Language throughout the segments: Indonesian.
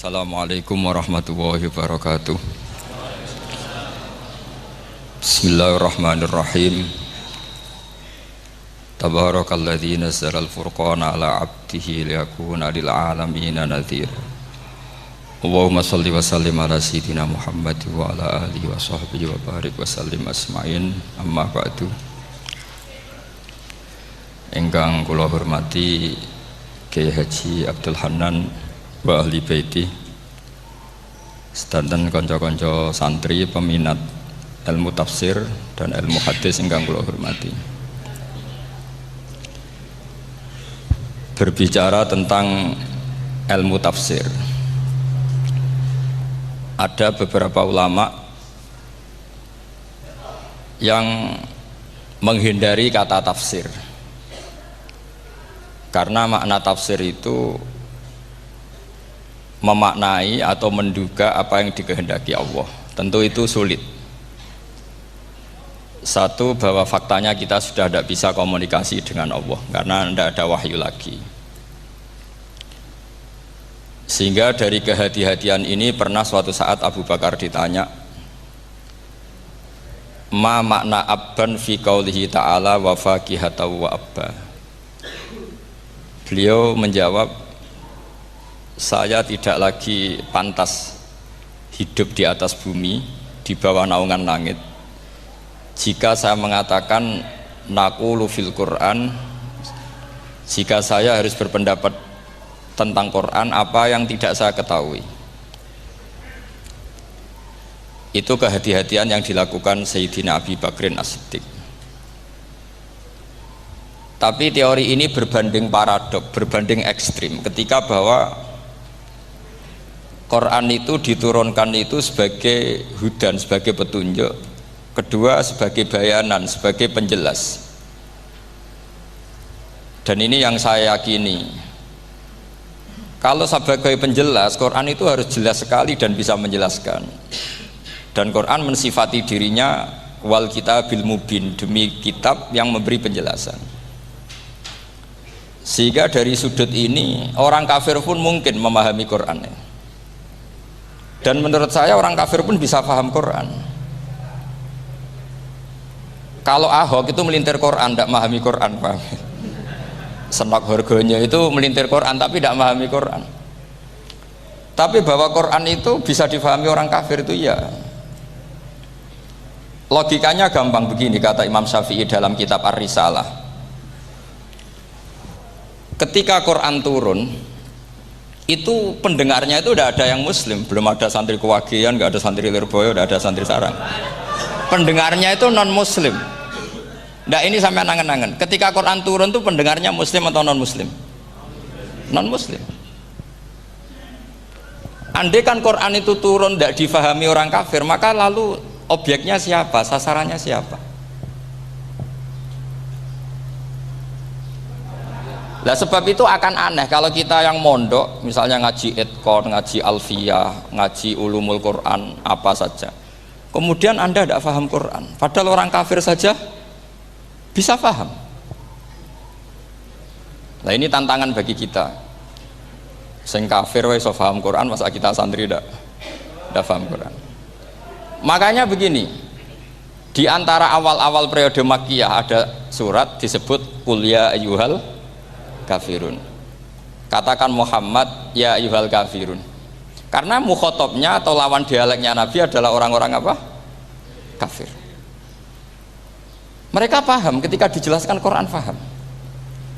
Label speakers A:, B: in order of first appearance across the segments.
A: Assalamualaikum warahmatullahi wabarakatuh. Bismillahirrahmanirrahim. Tabarakalladzi nazzala al-furqana ala 'abdihi liyakuna lil 'alamina nadhira. Allahumma shalli wa sallim ala sayyidina Muhammad wa ala alihi wa sahbihi wa barik wa sallim asma'in. Amma ba'du. Ingkang kula hormati Kiai Haji Abdul Hanan wa ahli baiti, sedanten kanca-kanca santri peminat ilmu tafsir dan ilmu hadis ingkang kula hormati. Berbicara tentang ilmu tafsir, ada beberapa ulama yang menghindari kata tafsir karena makna tafsir itu memaknai atau menduga apa yang dikehendaki Allah. Tentu itu sulit. Satu, bahwa faktanya kita sudah tidak bisa komunikasi dengan Allah karena tidak ada wahyu lagi. Sehingga dari kehati-hatian ini pernah suatu saat Abu Bakar ditanya, ma makna abban fi qaulihi ta'ala wa faqihata wa abba. Beliau menjawab, saya tidak lagi pantas hidup di atas bumi, di bawah naungan langit, jika saya mengatakan naqulu fil Quran, jika saya harus berpendapat tentang Quran apa yang tidak saya ketahui. Itu kehati-hatian yang dilakukan Sayyidina Abi Bakrin As-Siddiq. Tapi teori ini berbanding paradok, berbanding ekstrim, ketika bahwa Quran itu diturunkan itu sebagai hudan, sebagai petunjuk. Kedua, sebagai bayanan, sebagai penjelas. Dan ini yang saya yakini. Kalau sebagai penjelas, Quran itu harus jelas sekali dan bisa menjelaskan. Dan Quran mensifati dirinya wal kitabil mubin, demi kitab yang memberi penjelasan. Sehingga dari sudut ini orang kafir pun mungkin memahami Qurannya. Dan menurut saya orang kafir pun bisa paham Quran. Kalau Ahok itu melintir Quran, tidak memahami Quran, paham? Senok harganya itu melintir Quran tapi tidak memahami Quran. Tapi bahwa Quran itu bisa difahami orang kafir itu ya. Logikanya gampang begini, kata Imam Syafi'i dalam kitab Ar-Risalah. Ketika Quran turun, itu pendengarnya itu udah ada yang muslim, belum ada santri Kewagian, nggak ada santri Lirboyo, udah ada santri Sarang. Pendengarnya itu non muslim. Nah ini sampai angen-angen, ketika Quran turun tuh pendengarnya muslim atau non muslim? Non muslim. Andai kan Quran itu turun tidak difahami orang kafir, maka lalu objeknya siapa, sasarannya siapa? Nah sebab itu akan aneh kalau kita yang mondok, misalnya ngaji Edkon, ngaji Alfiyah, ngaji Ulumul Quran, apa saja, kemudian Anda tidak paham Quran, padahal orang kafir saja bisa paham. Nah ini tantangan bagi kita. Sing kafir wis paham Quran, masa kita santri tidak paham Quran. Makanya begini, di antara awal-awal periode Makkiyah ada surat disebut Qul ya ayyuhal kafirun. Katakan Muhammad ya ayyuhal kafirun. Karena mukhotabnya atau lawan dialeknya Nabi adalah orang-orang apa? Kafir. Mereka paham ketika dijelaskan Quran, paham.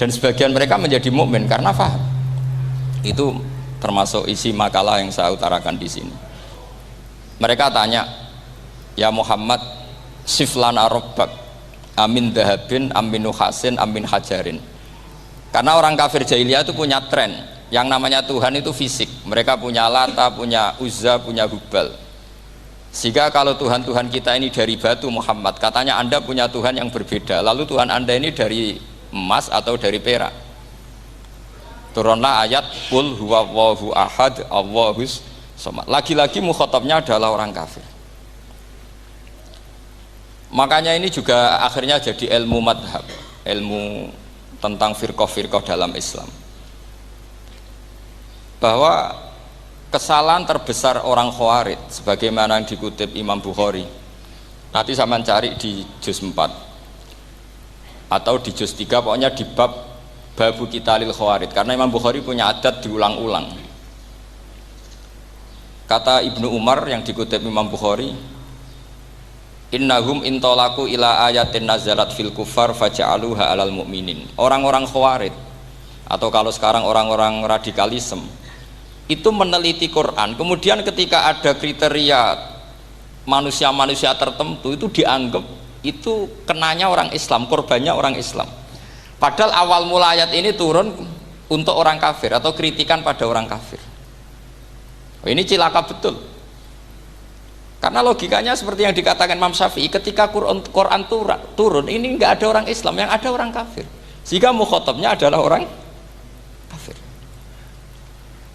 A: Dan sebagian mereka menjadi mukmin karena paham. Itu termasuk isi makalah yang saya utarakan di sini. Mereka tanya, ya Muhammad, siflana rabbak amin dahabin amin nuhasin amin hajarin. Karena orang kafir jahiliyah itu punya tren yang namanya Tuhan itu fisik. Mereka punya Lata, punya Uzza, punya Hubal. Sehingga kalau Tuhan-Tuhan kita ini dari batu Muhammad, katanya Anda punya Tuhan yang berbeda. Lalu Tuhan Anda ini dari emas atau dari perak. Turunlah ayat Qul huwallahu ahad Allahus samad. Lagi-lagi mukhatabnya adalah orang kafir. Makanya ini juga akhirnya jadi ilmu madhab, ilmu tentang firqah-firqah dalam Islam, bahwa kesalahan terbesar orang Khawarij sebagaimana yang dikutip Imam Bukhari. Nanti sama cari di juz 4 atau di juz 3, pokoknya di bab Babu Qitalil Khawarij, karena Imam Bukhari punya adat diulang-ulang. Kata Ibnu Umar yang dikutip Imam Bukhari, innahum intolaku ila ayatin nazalat fil kufar faja'aluha alal mu'minin. Orang-orang Khawarij atau kalau sekarang orang-orang radikalisme itu meneliti Quran, kemudian ketika ada kriteria manusia-manusia tertentu itu dianggap itu kenanya orang Islam, korbannya orang Islam. Padahal awal mula ayat ini turun untuk orang kafir atau kritikan pada orang kafir. Ini cilaka betul. Karena logikanya seperti yang dikatakan Imam Syafi'i, ketika Quran turun ini nggak ada orang Islam, yang ada orang kafir. Sehingga mukhatabnya adalah orang kafir.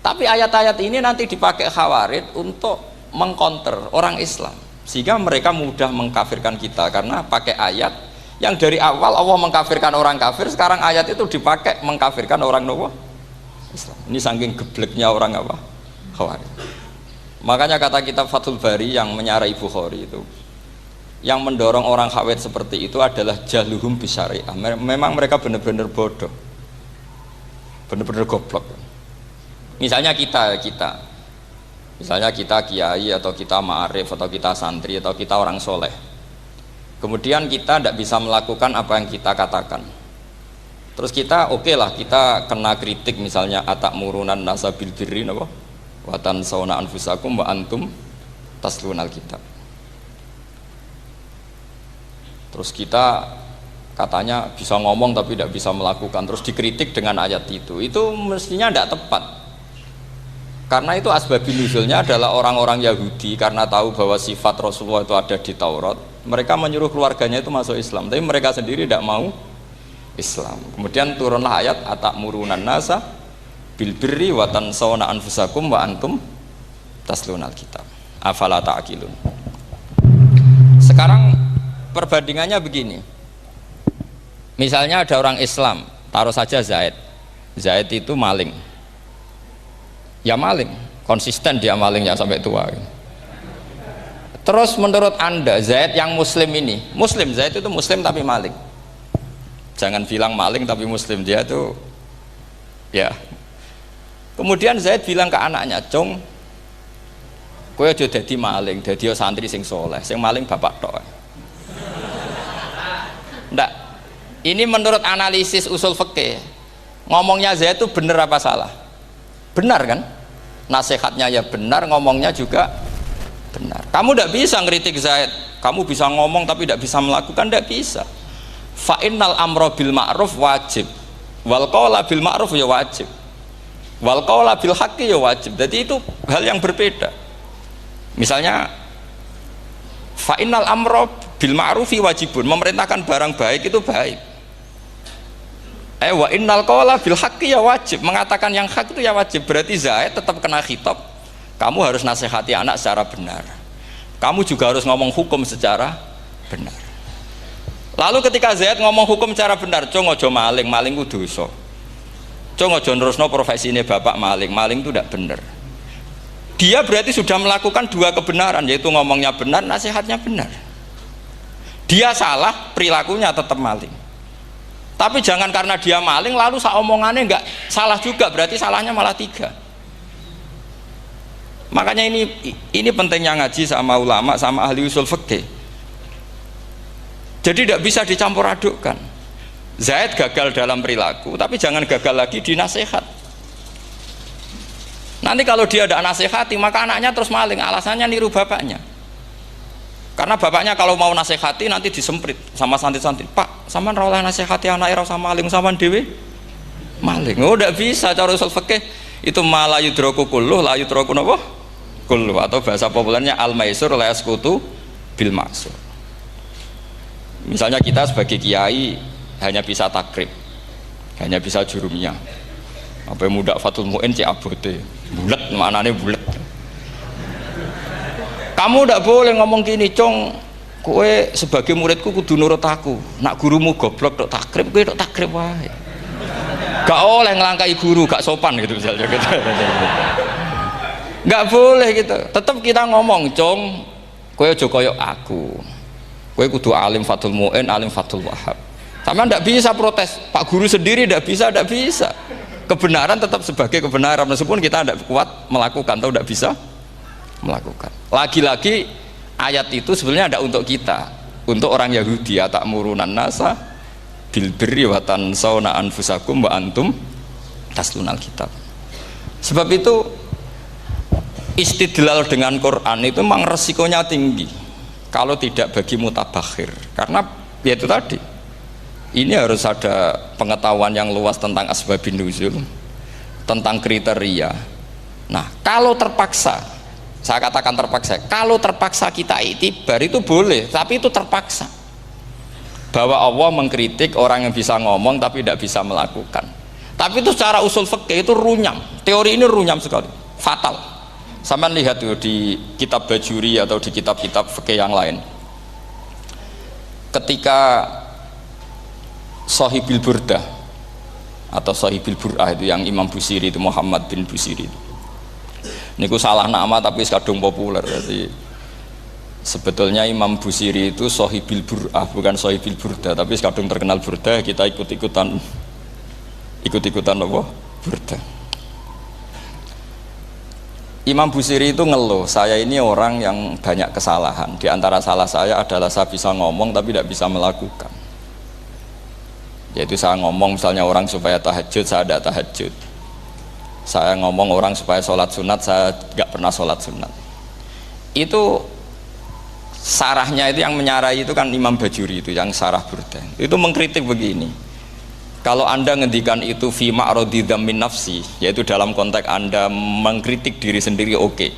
A: Tapi ayat-ayat ini nanti dipakai Khawarij untuk mengcounter orang Islam, sehingga mereka mudah mengkafirkan kita karena pakai ayat yang dari awal Allah mengkafirkan orang kafir, sekarang ayat itu dipakai mengkafirkan orang Islam. Ini saking gebleknya orang apa? Khawarij. Makanya kata kitab Fathul Bari yang menyarai Bukhari itu, yang mendorong orang Khawarij seperti itu adalah jahluhum bisyariah. Memang mereka benar-benar bodoh, benar-benar goblok. Misalnya kita kiai atau kita ma'arif atau kita santri atau kita orang soleh, kemudian kita tidak bisa melakukan apa yang kita katakan, terus kita oke lah, kita kena kritik misalnya atakmurunan nasa bil birri apa watan sauna anfusakum wa antum taslunal kitab. Terus kita katanya bisa ngomong tapi tidak bisa melakukan, terus dikritik dengan ayat itu mestinya tidak tepat. Karena itu asbabun nuzulnya adalah orang-orang Yahudi karena tahu bahwa sifat Rasulullah itu ada di Taurat, mereka menyuruh keluarganya itu masuk Islam, tapi mereka sendiri tidak mau Islam. Kemudian turunlah ayat atakmurunan nasa bil birri wa tansawna anfusakum wa antum taslunal kitab afala ta'qilun. Sekarang perbandingannya begini, misalnya ada orang Islam, taruh saja Zaid itu maling, ya maling, konsisten dia malingnya sampai tua. Terus menurut Anda Zaid yang muslim ini, Zaid itu muslim tapi maling, jangan bilang maling tapi muslim, dia itu ya. Kemudian Zaid bilang ke anaknya, "Cung, kowe aja dadi maling, dadi santri sing soleh, sing maling bapak tok." Ndak. Ini menurut analisis usul fikih. Ngomongnya Zaid itu benar apa salah? Benar kan? Nasihatnya ya benar, ngomongnya juga benar. Kamu ndak bisa ngeritik Zaid. Kamu bisa ngomong tapi tidak bisa melakukan, ndak bisa. Fa innal amra bil ma'ruf wajib. Wal qawla bil ma'ruf ya wajib. Wal qawla bil haqqi ya wajib. Jadi itu hal yang berbeda. Misalnya fa innal amra bil ma'rufi wajibun, memerintahkan barang baik itu baik. Wa innal qawla bil haqqi ya wajib, mengatakan yang hak itu ya wajib. Berarti Zaid tetap kena khitab. Kamu harus nasihati anak secara benar. Kamu juga harus ngomong hukum secara benar. Lalu ketika Zaid ngomong hukum secara benar, "Cung aja maling, maling ku dosa. Cung aja nerusno profesine bapak maling, maling itu tidak benar." Dia berarti sudah melakukan dua kebenaran, yaitu ngomongnya benar, nasihatnya benar. Dia salah, perilakunya tetap maling. Tapi jangan karena dia maling lalu omongannya enggak salah juga, berarti salahnya malah tiga. Makanya ini pentingnya ngaji sama ulama, sama ahli usul fikih. Jadi tidak bisa dicampur adukkan. Zaid gagal dalam perilaku, tapi jangan gagal lagi di nasihat. Nanti kalau dia tidak nasihati, maka anaknya terus maling, alasannya niru bapaknya. Karena bapaknya kalau mau nasihati nanti disemprit sama santri-santri, "Pak, sampean ra oleh nasihati anak ra sama maling, sampean dhewe maling." Oh, tidak bisa cara usul fikih. Itu malah yudroku kulluh, la yudroku napa? Kulluh, atau bahasa populernya al-maisur la yasqutu bil ma'sur. Misalnya kita sebagai kiai hanya bisa takrib, hanya bisa jurumiyah. Apa muda Fathul Mu'in cek abote, bulet, maknanya bulet. Kamu tidak boleh ngomong gini, "Cung, kowe sebagai muridku kudu nurut aku. Nak gurumu goblok tok takrib, kowe tok takrib wae." Gak oleh ngelangkai guru, gak sopan gitu misalnya. Nggak boleh gitu. Tetap kita ngomong, "Cong, kowe aja koyo aku. Kowe kudu alim Fathul Mu'in, alim Fathul Wahhab." Sama ndak bisa protes. Pak guru sendiri ndak bisa. Kebenaran tetap sebagai kebenaran meskipun kita ndak kuat melakukan atau ndak bisa melakukan. Lagi-lagi ayat itu sebenarnya ada untuk kita, untuk orang Yahudi, atakmurunan nasa bil birri wa tansawna anfusakum wa antum taslunal kitab. Sebab itu istidlal dengan Quran itu memang resikonya tinggi kalau tidak bagi mutabakhir, karena ya itu tadi, ini harus ada pengetahuan yang luas tentang asbabun nuzul, tentang kriteria. Nah kalau terpaksa, saya katakan terpaksa, kalau terpaksa kita itibar itu boleh, tapi itu terpaksa, bahwa Allah mengkritik orang yang bisa ngomong tapi tidak bisa melakukan. Tapi itu secara usul fikih itu runyam, teori ini runyam sekali, fatal. Sama lihat tuh di kitab Bajuri atau di kitab-kitab fikih yang lain, ketika Shahibil Burdah atau Shahibil Bur'ah itu yang Imam Busiri itu, Muhammad bin Busiri itu, niku salah nama tapi kadung populer. Jadi sebetulnya Imam Busiri itu Shahibil Bur'ah, bukan Shahibil Burdah, tapi kadung terkenal Burdah, kita ikut-ikutan apa? Burdah. Imam Busiri itu ngeluh, saya ini orang yang banyak kesalahan. Di antara salah saya adalah saya bisa ngomong tapi tidak bisa melakukan. Yaitu saya ngomong misalnya orang supaya tahajud, saya tidak tahajud. Saya ngomong orang supaya sholat sunat, saya nggak pernah sholat sunat. Itu sarahnya itu yang menyarai itu kan Imam Bajuri itu, yang sarah Burdah. Itu mengkritik begini. Kalau Anda ngendikan itu fi ma'radi dzammin nafsi, yaitu dalam konteks Anda mengkritik diri sendiri, oke.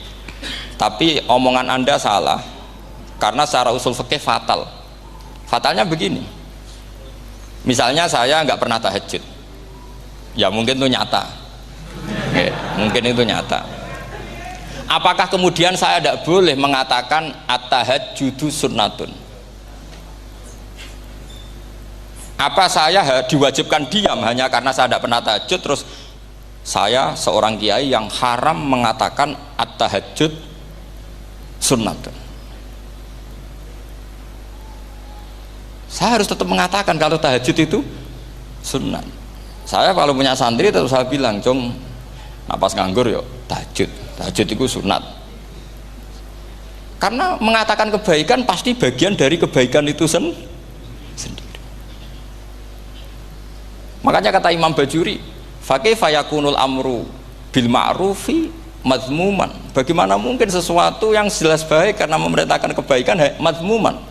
A: Tapi omongan Anda salah, karena secara usul fikih fatal. Fatalnya begini. Misalnya saya nggak pernah tahajud, ya mungkin itu nyata, mungkin itu nyata. Apakah kemudian saya tidak boleh mengatakan at-tahajjudu sunnatun? Apa saya diwajibkan diam hanya karena saya tidak pernah tahajud, terus saya seorang kiai yang haram mengatakan at-tahajjud sunnatun? Saya harus tetap mengatakan kalau tahajud itu sunnah. Saya kalau punya santri terus saya bilang, "Jong, napas nganggur yuk tahajud itu sunat." Karena mengatakan kebaikan pasti bagian dari kebaikan itu sendiri. Makanya kata Imam Bajuri, fakaifa yakunul amru bil ma'rufi mazmuman. Bagaimana mungkin sesuatu yang jelas baik karena memerintahkan kebaikan mazmuman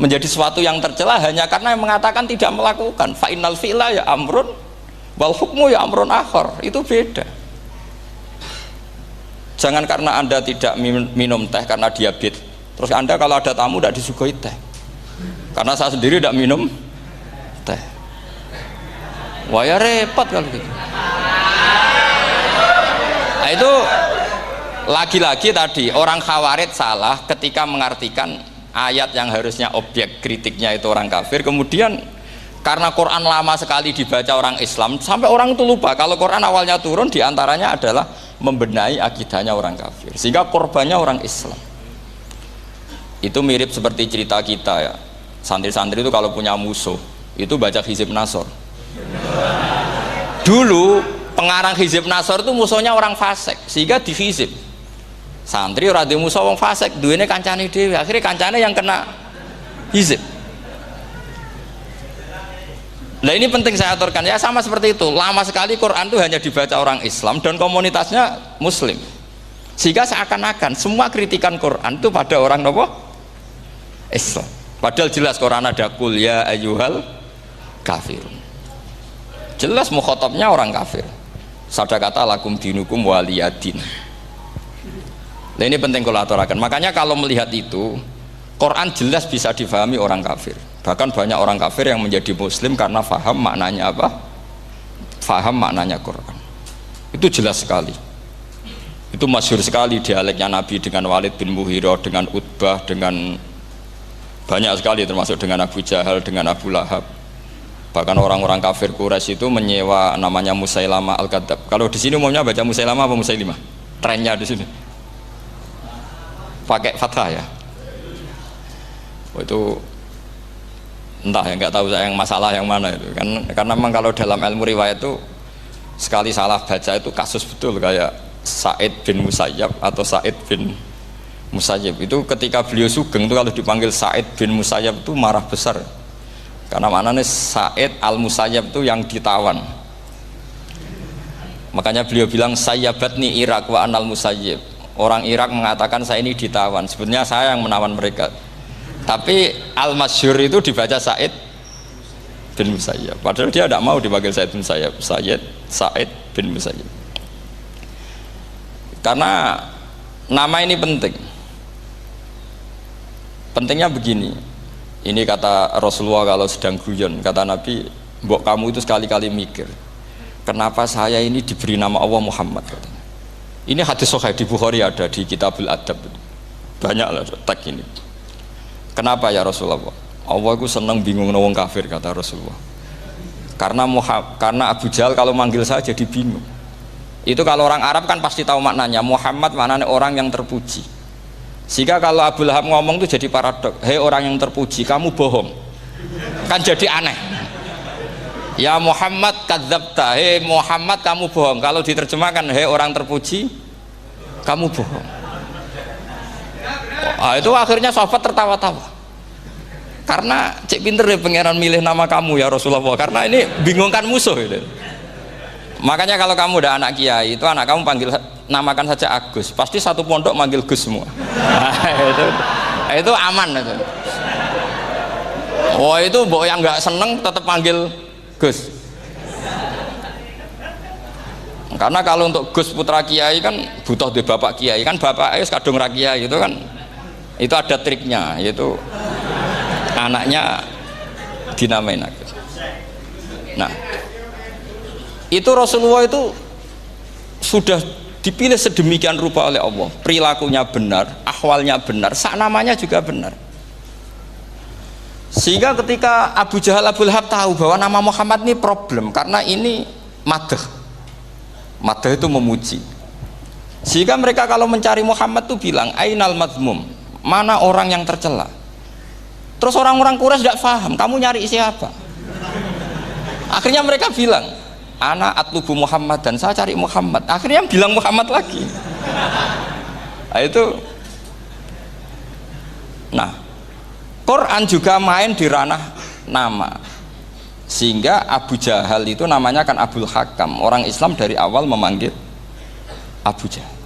A: menjadi sesuatu yang tercela hanya karena yang mengatakan tidak melakukan. Fa innal fi'la ya amrun wal hukmu ya amrun akhar. Itu beda. Jangan karena Anda tidak minum teh karena diabetes, terus Anda kalau ada tamu tidak disuguhi teh. Karena saya sendiri tidak minum teh. Wah ya repot kalau gitu. Nah, itu lagi-lagi tadi orang Khawarij salah ketika mengartikan ayat yang harusnya objek kritiknya itu orang kafir, kemudian karena Quran lama sekali dibaca orang Islam sampai orang itu lupa kalau Quran awalnya turun diantaranya adalah membenahi akidahnya orang kafir, sehingga korbannya orang Islam. Itu mirip seperti cerita kita ya, santri-santri itu kalau punya musuh itu baca Hizib Nasor. Dulu pengarang Hizib Nasor itu musuhnya orang fasik, sehingga di Hizib santri ora duwe musuh wong fasik, duwene kancane dhewe, akhirnya kancane yang kena Hizib. Nah ini penting saya aturkan ya, sama seperti itu. Lama sekali Quran itu hanya dibaca orang Islam dan komunitasnya Muslim, sehingga seakan-akan semua kritikan Quran itu pada orang nopo Islam. Padahal jelas Quran ada kul ya ayyuhal kafirun. Jelas mukhatabnya orang kafir. Sadaqata lakum dinukum waliyadin. Nah ini penting kalau aturakan. Makanya kalau melihat itu, Quran jelas bisa difahami orang kafir. Bahkan banyak orang kafir yang menjadi muslim karena faham maknanya apa? Faham maknanya Quran. Itu jelas sekali. Itu masyhur sekali dialeknya Nabi dengan Walid bin Mughirah, dengan Utbah, dengan banyak sekali, termasuk dengan Abu Jahal, dengan Abu Lahab. Bahkan orang-orang kafir Quraisy itu menyewa namanya Musailamah Al-Kadzab. Kalau di sini umumnya baca Musailamah apa Musailimah? trennya di sini. Pakai fathah ya. Itu entah ya, nggak tahu saya yang masalah yang mana itu kan, karena memang kalau dalam ilmu riwayat itu sekali salah baca itu kasus betul, kayak Sa'id bin Musayyab atau Sa'id bin Musayyib itu ketika beliau sugeng itu kalau dipanggil Sa'id bin Musayyab itu marah besar, karena maknanya Sa'id al Musayyab itu yang ditawan, makanya beliau bilang sayyabatni Irak wa anal Musayyib, orang Irak mengatakan saya ini ditawan, sebenarnya saya yang menawan mereka. Tapi al-masyhur itu dibaca Sa'id bin Musayyab, padahal dia tidak mau dipanggil Sa'id bin Musayyab, Sa'id bin Musayyab. Karena nama ini penting. Pentingnya begini, ini kata Rasulullah kalau sedang guyon, kata Nabi, mbok kamu itu sekali-kali mikir, kenapa saya ini diberi nama Allah Muhammad, katanya. Ini hadis sahih di Bukhari, ada di Kitabul Adab, banyak lah tag ini. Kenapa ya Rasulullah? Allah itu senang bingung wong kafir, kata Rasulullah. Karena Abu Jahal kalau manggil saya jadi bingung. Itu kalau orang Arab kan pasti tahu maknanya. Muhammad maknanya orang yang terpuji. Sehingga kalau Abu Lahab ngomong itu jadi paradok. Hei orang yang terpuji, kamu bohong. Kan jadi aneh. Ya Muhammad kadzabta. Hei Muhammad kamu bohong. Kalau diterjemahkan hei orang terpuji, kamu bohong. Itu akhirnya sahabat tertawa-tawa, karena cek pinter deh pangeran milih nama kamu ya Rasulullah, karena ini bingungkan musuh gitu. Makanya kalau kamu udah anak kiai itu anak kamu panggil, namakan saja Agus, pasti satu pondok manggil Gus semua. Itu aman itu. Itu mbok yang nggak seneng tetap panggil Gus. Karena kalau untuk Gus putra kiai kan butuh di bapak kiai, kan bapak ayus kadung rakyai itu kan, itu ada triknya, yaitu anaknya dinamain Agus. Nah, itu Rasulullah itu sudah dipilih sedemikian rupa oleh Allah, perilakunya benar, ahwalnya benar, sak namanya juga benar. Sehingga ketika Abu Jahal, Abu Lahab tahu bahwa nama Muhammad ini problem, karena ini madah itu memuji. Sehingga mereka kalau mencari Muhammad tuh bilang ainal madmum, mana orang yang tercela. Terus orang-orang Quraisy tidak paham, kamu nyari siapa? Akhirnya mereka bilang, ana atlubu Muhammad, dan saya cari Muhammad. Akhirnya bilang Muhammad lagi. Nah, Quran juga main di ranah nama. Sehingga Abu Jahal itu namanya kan Abul Hakam. Orang Islam dari awal memanggil Abu Jahal.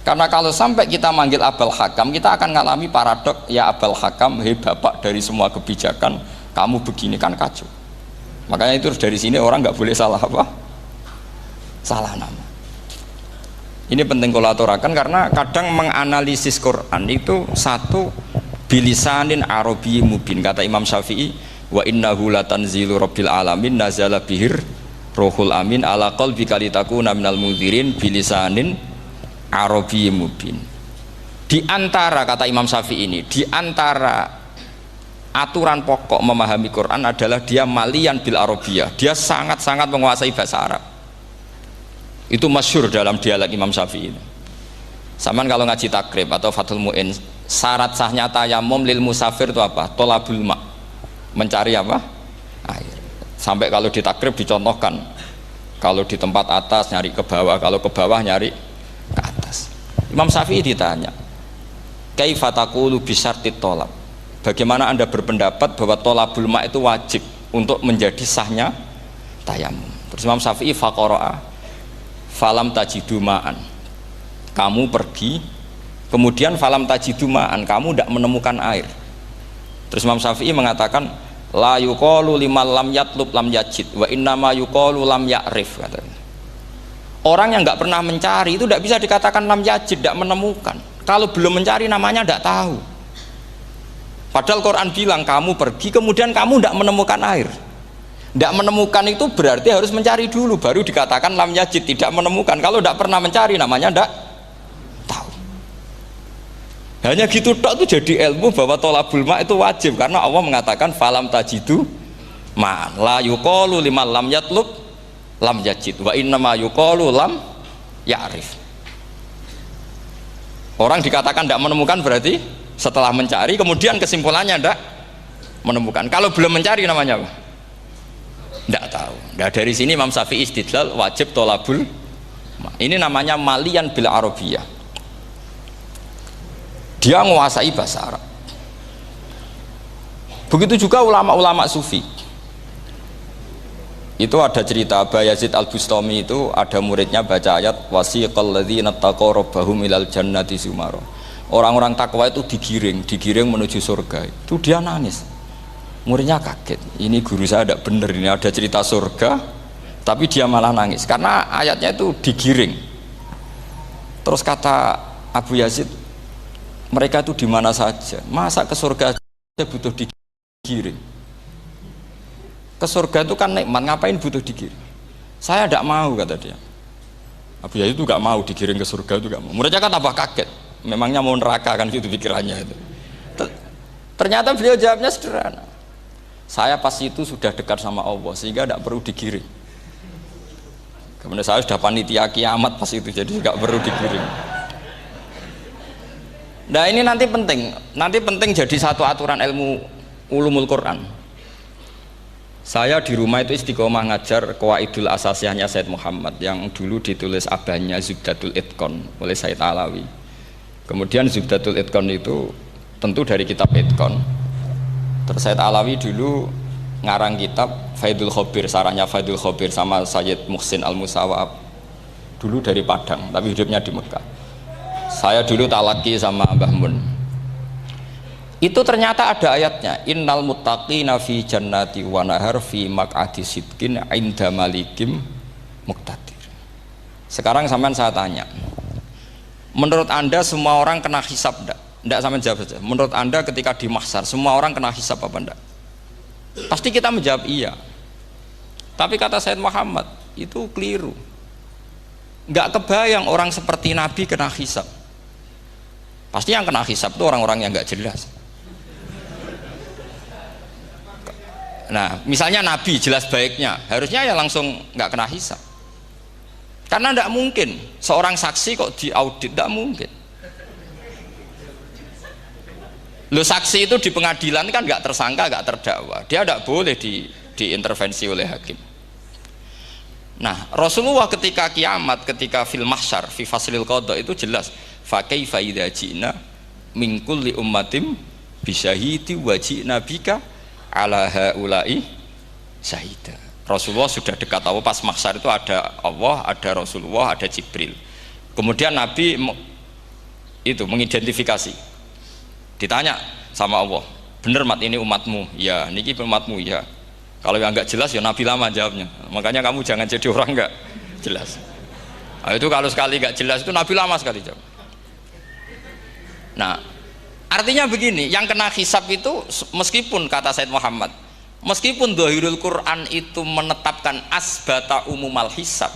A: Karena kalau sampai kita manggil Abul Hakam, kita akan mengalami paradok, ya Abul Hakam, hei bapak dari semua kebijakan, kamu begini kan kacau. Makanya itu dari sini orang nggak boleh salah apa? Salah nama. Ini penting kalau aturakan, karena kadang menganalisis Quran itu satu bilisanin arabi mubin, kata Imam Syafi'i, wa innahu latanzilu rabbil alamin nazala bihir rohul amin ala qalbika litakuna minal mudhirin bilisanin arabi mubin. Di antara, kata Imam Syafi'i ini, di antara aturan pokok memahami Quran adalah dia malian bil arabiyah, dia sangat-sangat menguasai bahasa Arab. Itu masyhur dalam dialog Imam Syafi'i ini. Saman kalau ngaji takrib atau Fathul Mu'in, syarat sahnya tayamum lil musafir itu apa? Tolabul ma', mencari apa? Air. Sampai kalau di takrib dicontohkan, kalau di tempat atas nyari ke bawah, kalau ke bawah nyari ke atas. Imam Syafi'i ditanya, kaifa taqulu bi syartit tolab, bagaimana anda berpendapat bahwa tolabul ma' itu wajib untuk menjadi sahnya tayamum? Terus Imam Syafi'i faqara'a falam tajidu ma'an, kamu pergi kemudian falam tajidu ma'an, kamu tidak menemukan air. Terus Imam Syafi'i mengatakan la yuqalu liman lam yatlub lam yajid wa innama yuqalu lam ya'rif, katanya. Orang yang nggak pernah mencari itu tidak bisa dikatakan lam yajid, tidak menemukan. Kalau belum mencari namanya tidak tahu. Padahal Quran bilang kamu pergi kemudian kamu tidak menemukan air. Tidak menemukan itu berarti harus mencari dulu baru dikatakan lam yajid, tidak menemukan. Kalau tidak pernah mencari namanya tidak tahu. Hanya gitu tok itu jadi ilmu bahwa tolabul ma' itu wajib, karena Allah mengatakan falam tajidu ma la yuqalu liman lam yatlub lam yajid wa innama yuqalu lam ya'rif. Orang dikatakan tidak menemukan berarti setelah mencari kemudian kesimpulannya tidak menemukan. Kalau belum mencari namanya apa? Tidak tahu. Nah, dari sini Imam Syafi'i istidlal wajib tolabul. Ini namanya malian bil arabiyah. Dia menguasai bahasa Arab. Begitu juga ulama-ulama sufi. Itu ada cerita Aba Yazid Al-Bustami, itu ada muridnya baca ayat wasiqal ladzina taqaw rabbahum ilal jannati zumara. Orang-orang takwa itu digiring menuju surga. Itu dia nangis. Muridnya kaget. Ini guru saya tidak benar, ini ada cerita surga tapi dia malah nangis karena ayatnya itu digiring. Terus kata Abu Yazid, mereka itu di mana saja? Masa ke surga aja butuh digiring? Ke surga itu kan nikmat, ngapain butuh digiring? Saya tidak mau, kata dia. Abu Yazid itu gak mau digiring ke surga, itu gak mau. Muridnya kan tambah kaget, memangnya mau neraka kan, gitu pikirannya itu. Ternyata beliau jawabnya sederhana, saya pas itu sudah dekat sama Allah sehingga tidak perlu digiring. Kemudian saya sudah panitia kiamat pas itu, jadi gak perlu digiring. Nah ini nanti penting jadi satu aturan ilmu ulumul Quran. Saya di rumah itu istiqomah ngajar Qawaidul Asasiyahnya Said Muhammad yang dulu ditulis abahnya Zubdatul Itqon oleh Said Alawi. Kemudian Zubdatul Itqon itu tentu dari kitab Itqon. Terus Said Alawi dulu ngarang kitab Faidul Khobir, sarahnya Faidul Khobir sama Sayyid Muhsin Al-Musawab, dulu dari Padang tapi hidupnya di Mekah. Saya dulu talaki sama Mbah Mun. Itu ternyata ada ayatnya, innal muttaqina fi jannati wa nahar fi maq'adi sidqin 'inda malikim muqtadir. Sekarang sampean saya tanya, menurut Anda semua orang kena hisab enggak? Enggak, sampean jawab saja. Menurut Anda ketika di mahsyar semua orang kena hisab apa enggak? Pasti kita menjawab iya. Tapi kata Said Muhammad, itu keliru. Enggak kebayang orang seperti Nabi kena hisab. Pasti yang kena hisab itu orang-orang yang enggak jelas. Nah, misalnya Nabi jelas baiknya, harusnya ya langsung nggak kena hisab. Karena tidak mungkin seorang saksi kok diaudit, tidak mungkin. Lo saksi itu di pengadilan kan nggak tersangka, nggak terdakwa, dia tidak boleh diintervensi oleh hakim. Nah, Rasulullah ketika kiamat, ketika fil mahsyar, fi faslil qada itu jelas, fa kaifa idza ji'na min kulli ummatin bisyahidi wa ji'na bika ala haula'i syahida. Rasulullah sudah dekat Allah, pas mahsyar itu ada Allah, ada Rasulullah, ada Jibril. Kemudian Nabi itu mengidentifikasi, ditanya sama Allah, bener mat ini umatmu? Ya, niki umatmu ya. Kalau yang nggak jelas ya Nabi lama jawabnya. Makanya kamu jangan jadi orang nggak jelas. Nah, itu kalau sekali nggak jelas itu Nabi lama sekali jawab. Nah, artinya begini, yang kena hisab itu meskipun kata Said Muhammad, meskipun Dhahirul Quran itu menetapkan asbata umumal hisab,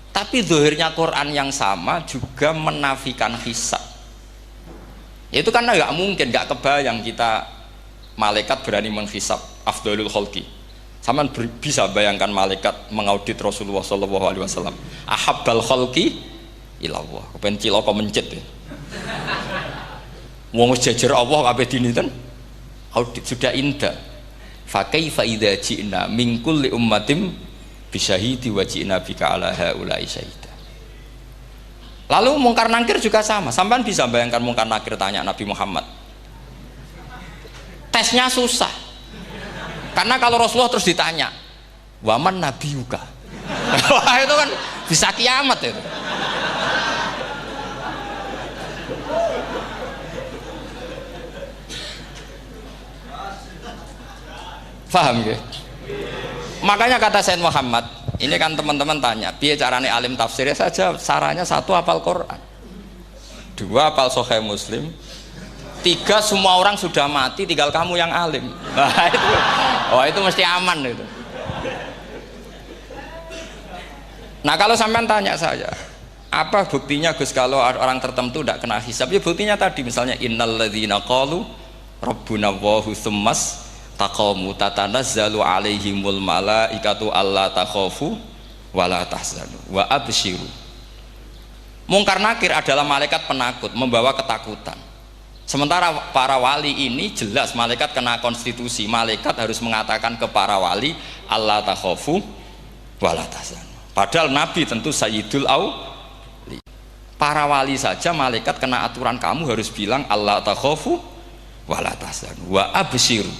A: tapi zahirnya Quran yang sama juga menafikan hisab. Itu karena nggak mungkin, nggak kebayang kita malaikat berani menghisab afdalul khalqi. Sama bisa bayangkan malaikat mengaudit Rasulullah SAW, ahabbal khalqi ilallah, kepen cilaka mencit ya. Wong jajar Allah kabeh dinten audit sudah indah. Fa kaifa idza ji'na min kulli ummatin bisyahidi wa ji'na bika ala haula'i syahida. Lalu mungkar nakir juga sama. Sampean bisa bayangkan mungkar nakir tanya Nabi Muhammad. Tesnya susah. Karena kalau Rasulullah terus ditanya, "Waman nabiyuka?" Wah, itu kan bisa kiamat itu. Faham ya? Makanya kata Said Muhammad, ini kan teman-teman tanya, biar caranya alim tafsirnya saja, sarannya satu hafal Quran, dua hafal Sahih Muslim, tiga semua orang sudah mati, tinggal kamu yang alim. Nah, itu mesti aman itu. Nah kalau sampean tanya saya, apa buktinya Gus kalau orang tertentu tidak kena hisab? Ya buktinya tadi, misalnya innalladzina qalu rabbuna Allahu tsummas taqamu tatanazzalu alaihimul malaikatu alla takhafu wala tahzanu wa absyiru. Mungkar nakir adalah malaikat penakut, membawa ketakutan. Sementara para wali ini jelas malaikat kena konstitusi. Malaikat harus mengatakan ke para wali, Allah takhofu wala tahzanu. Padahal Nabi tentu sayyidul auli. Para wali saja malaikat kena aturan, kamu harus bilang Allah takhofu wala tahzanu wa abshiru.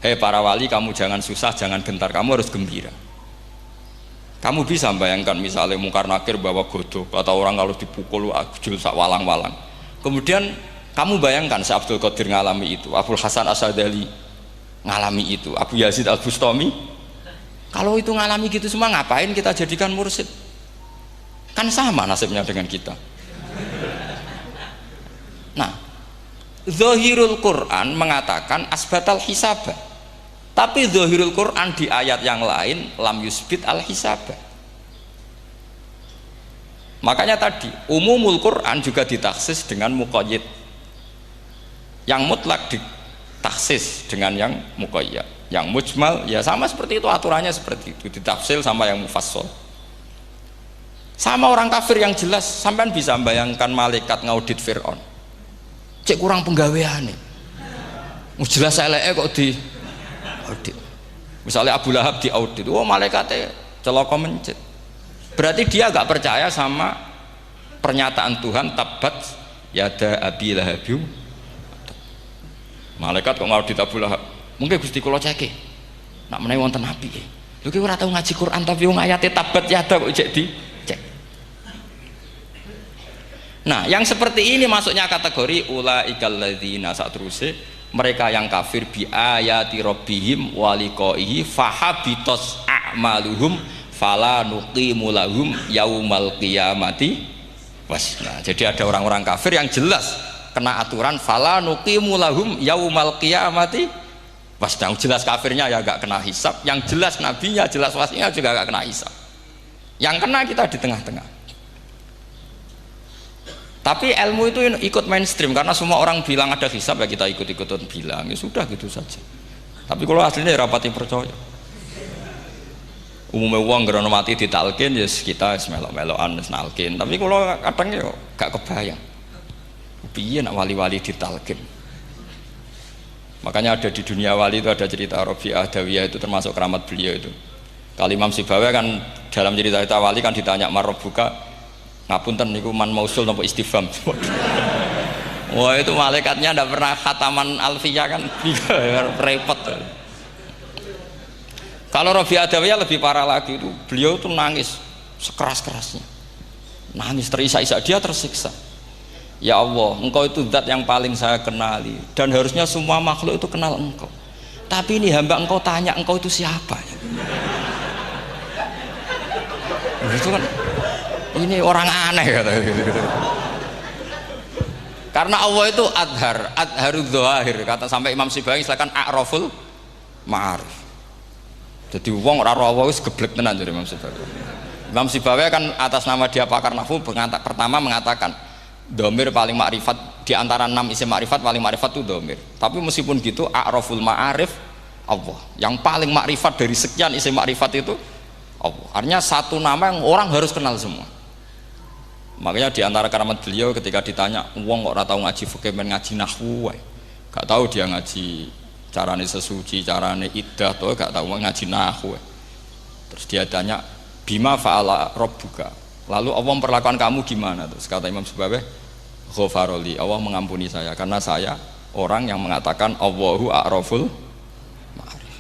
A: Hei para wali, kamu jangan susah, jangan gentar, kamu harus gembira. Kamu bisa bayangkan misalnya mungkar nakir bawa godok, atau orang kalau dipukul ajul sak walang-walang. Kemudian kamu bayangkan Syekh Abdul Qadir ngalami itu, Abdul Hasan Asadali ngalami itu, Abu Yazid Al-Bustami. Kalau itu ngalami gitu semua, ngapain kita jadikan mursyid? Kan sama nasibnya dengan kita. Nah, Zahirul Quran mengatakan asbatal hisabah. Tapi Zahirul Quran di ayat yang lain lam yusbit al hisabah. Makanya tadi umumul Quran juga ditaksis dengan muqayyid. Yang mutlak ditaksis dengan yang muqayyad. Yang mujmal ya sama seperti itu, aturannya seperti itu, ditafsir sama yang mufassal. Sama orang kafir yang jelas, sampean bisa bayangkan malaikat ngaudit Fir'aun. Cek kurang penggaweane. Jelas eleke kok di audit. Misalnya Abu Lahab di audit, oh malaikatnya celaka mencit. Berarti dia agak percaya sama pernyataan Tuhan, tabat yada abi lahabiu. Malaikat kok ngaudit Abu Lahab? Mungkin Gusti kula ceke. Nak menawi wonten nabi. Lho ki ora tau ngaji Quran tapi wong ayate tabat yada kok cek dicek. Nah, yang seperti ini masuknya kategori ulaikal ladzina, sateruse mereka yang kafir bi ayati rabbihim wa liqaihi fahabitos a'maluhum fala nuqimu lahum yaumal qiyamati wasna. Jadi ada orang-orang kafir yang jelas kena aturan fala nuqimu lahum yaumal qiyamati wasna. Jelas kafirnya ya gak kena hisab, yang jelas nabinya, jelas wasinya juga gak kena hisab. Yang kena kita di tengah-tengah. Tapi ilmu itu ikut mainstream karena semua orang bilang ada hisab, ya kita ikut-ikutan bilang, ya sudah gitu saja. Tapi kalau aslinya ya rapati percaya. Umumnya uang gerono mati ditalkin, ya kita melok-melokan nalkin. Tapi kalau kadang ya gak kebayang. Piye nak wali-wali ditalkin. Makanya ada di dunia wali itu ada cerita Rabi'ah Dawiyah, itu termasuk keramat beliau itu. Kali Imam Sibawi kan dalam cerita wali kan ditanya marrobuka, ngapunten niku man mausul nopo istifham. Wah itu malaikatnya ndak pernah khataman alfiyah kan, repot. Kalau Rabi Adawiyah lebih parah lagi, itu beliau tuh nangis sekeras-kerasnya, nangis terisak-isak, dia tersiksa. Ya Allah, engkau itu zat yang paling saya kenali dan harusnya semua makhluk itu kenal engkau. Tapi ini hamba engkau tanya, engkau itu siapa? Itu kan ini orang aneh kata gitu. Karena Allah itu adharud dzahir, kata sampai Imam Sibawi silakan a'raful ma'arif. Jadi wong ora ora wis geblek tenan dari Imam Sibawi. Imam Sibawi kan atas nama dia pakar nahwu pertama mengatakan domir paling makrifat di antara 6 isim makrifat, paling makrifat itu domir. Tapi meskipun gitu a'raful ma'arif Allah. Yang paling makrifat dari sekian isim makrifat itu Allah. Artinya satu nama yang orang harus kenal semua. Makanya di antara keramat beliau ketika ditanya wong kok ora tau ngaji fikih men ngaji nahwu wae. Gak tahu dia ngaji carane sesuci, carane iddah to gak tahu ngaji nahwu. Terus dia tanya bima fa'ala rabbuka. Lalu Allah memperlakukan kamu gimana? Terus kata Imam Sibawi, ghafaroli, Allah mengampuni saya karena saya orang yang mengatakan Allahu a'raful ma'arif.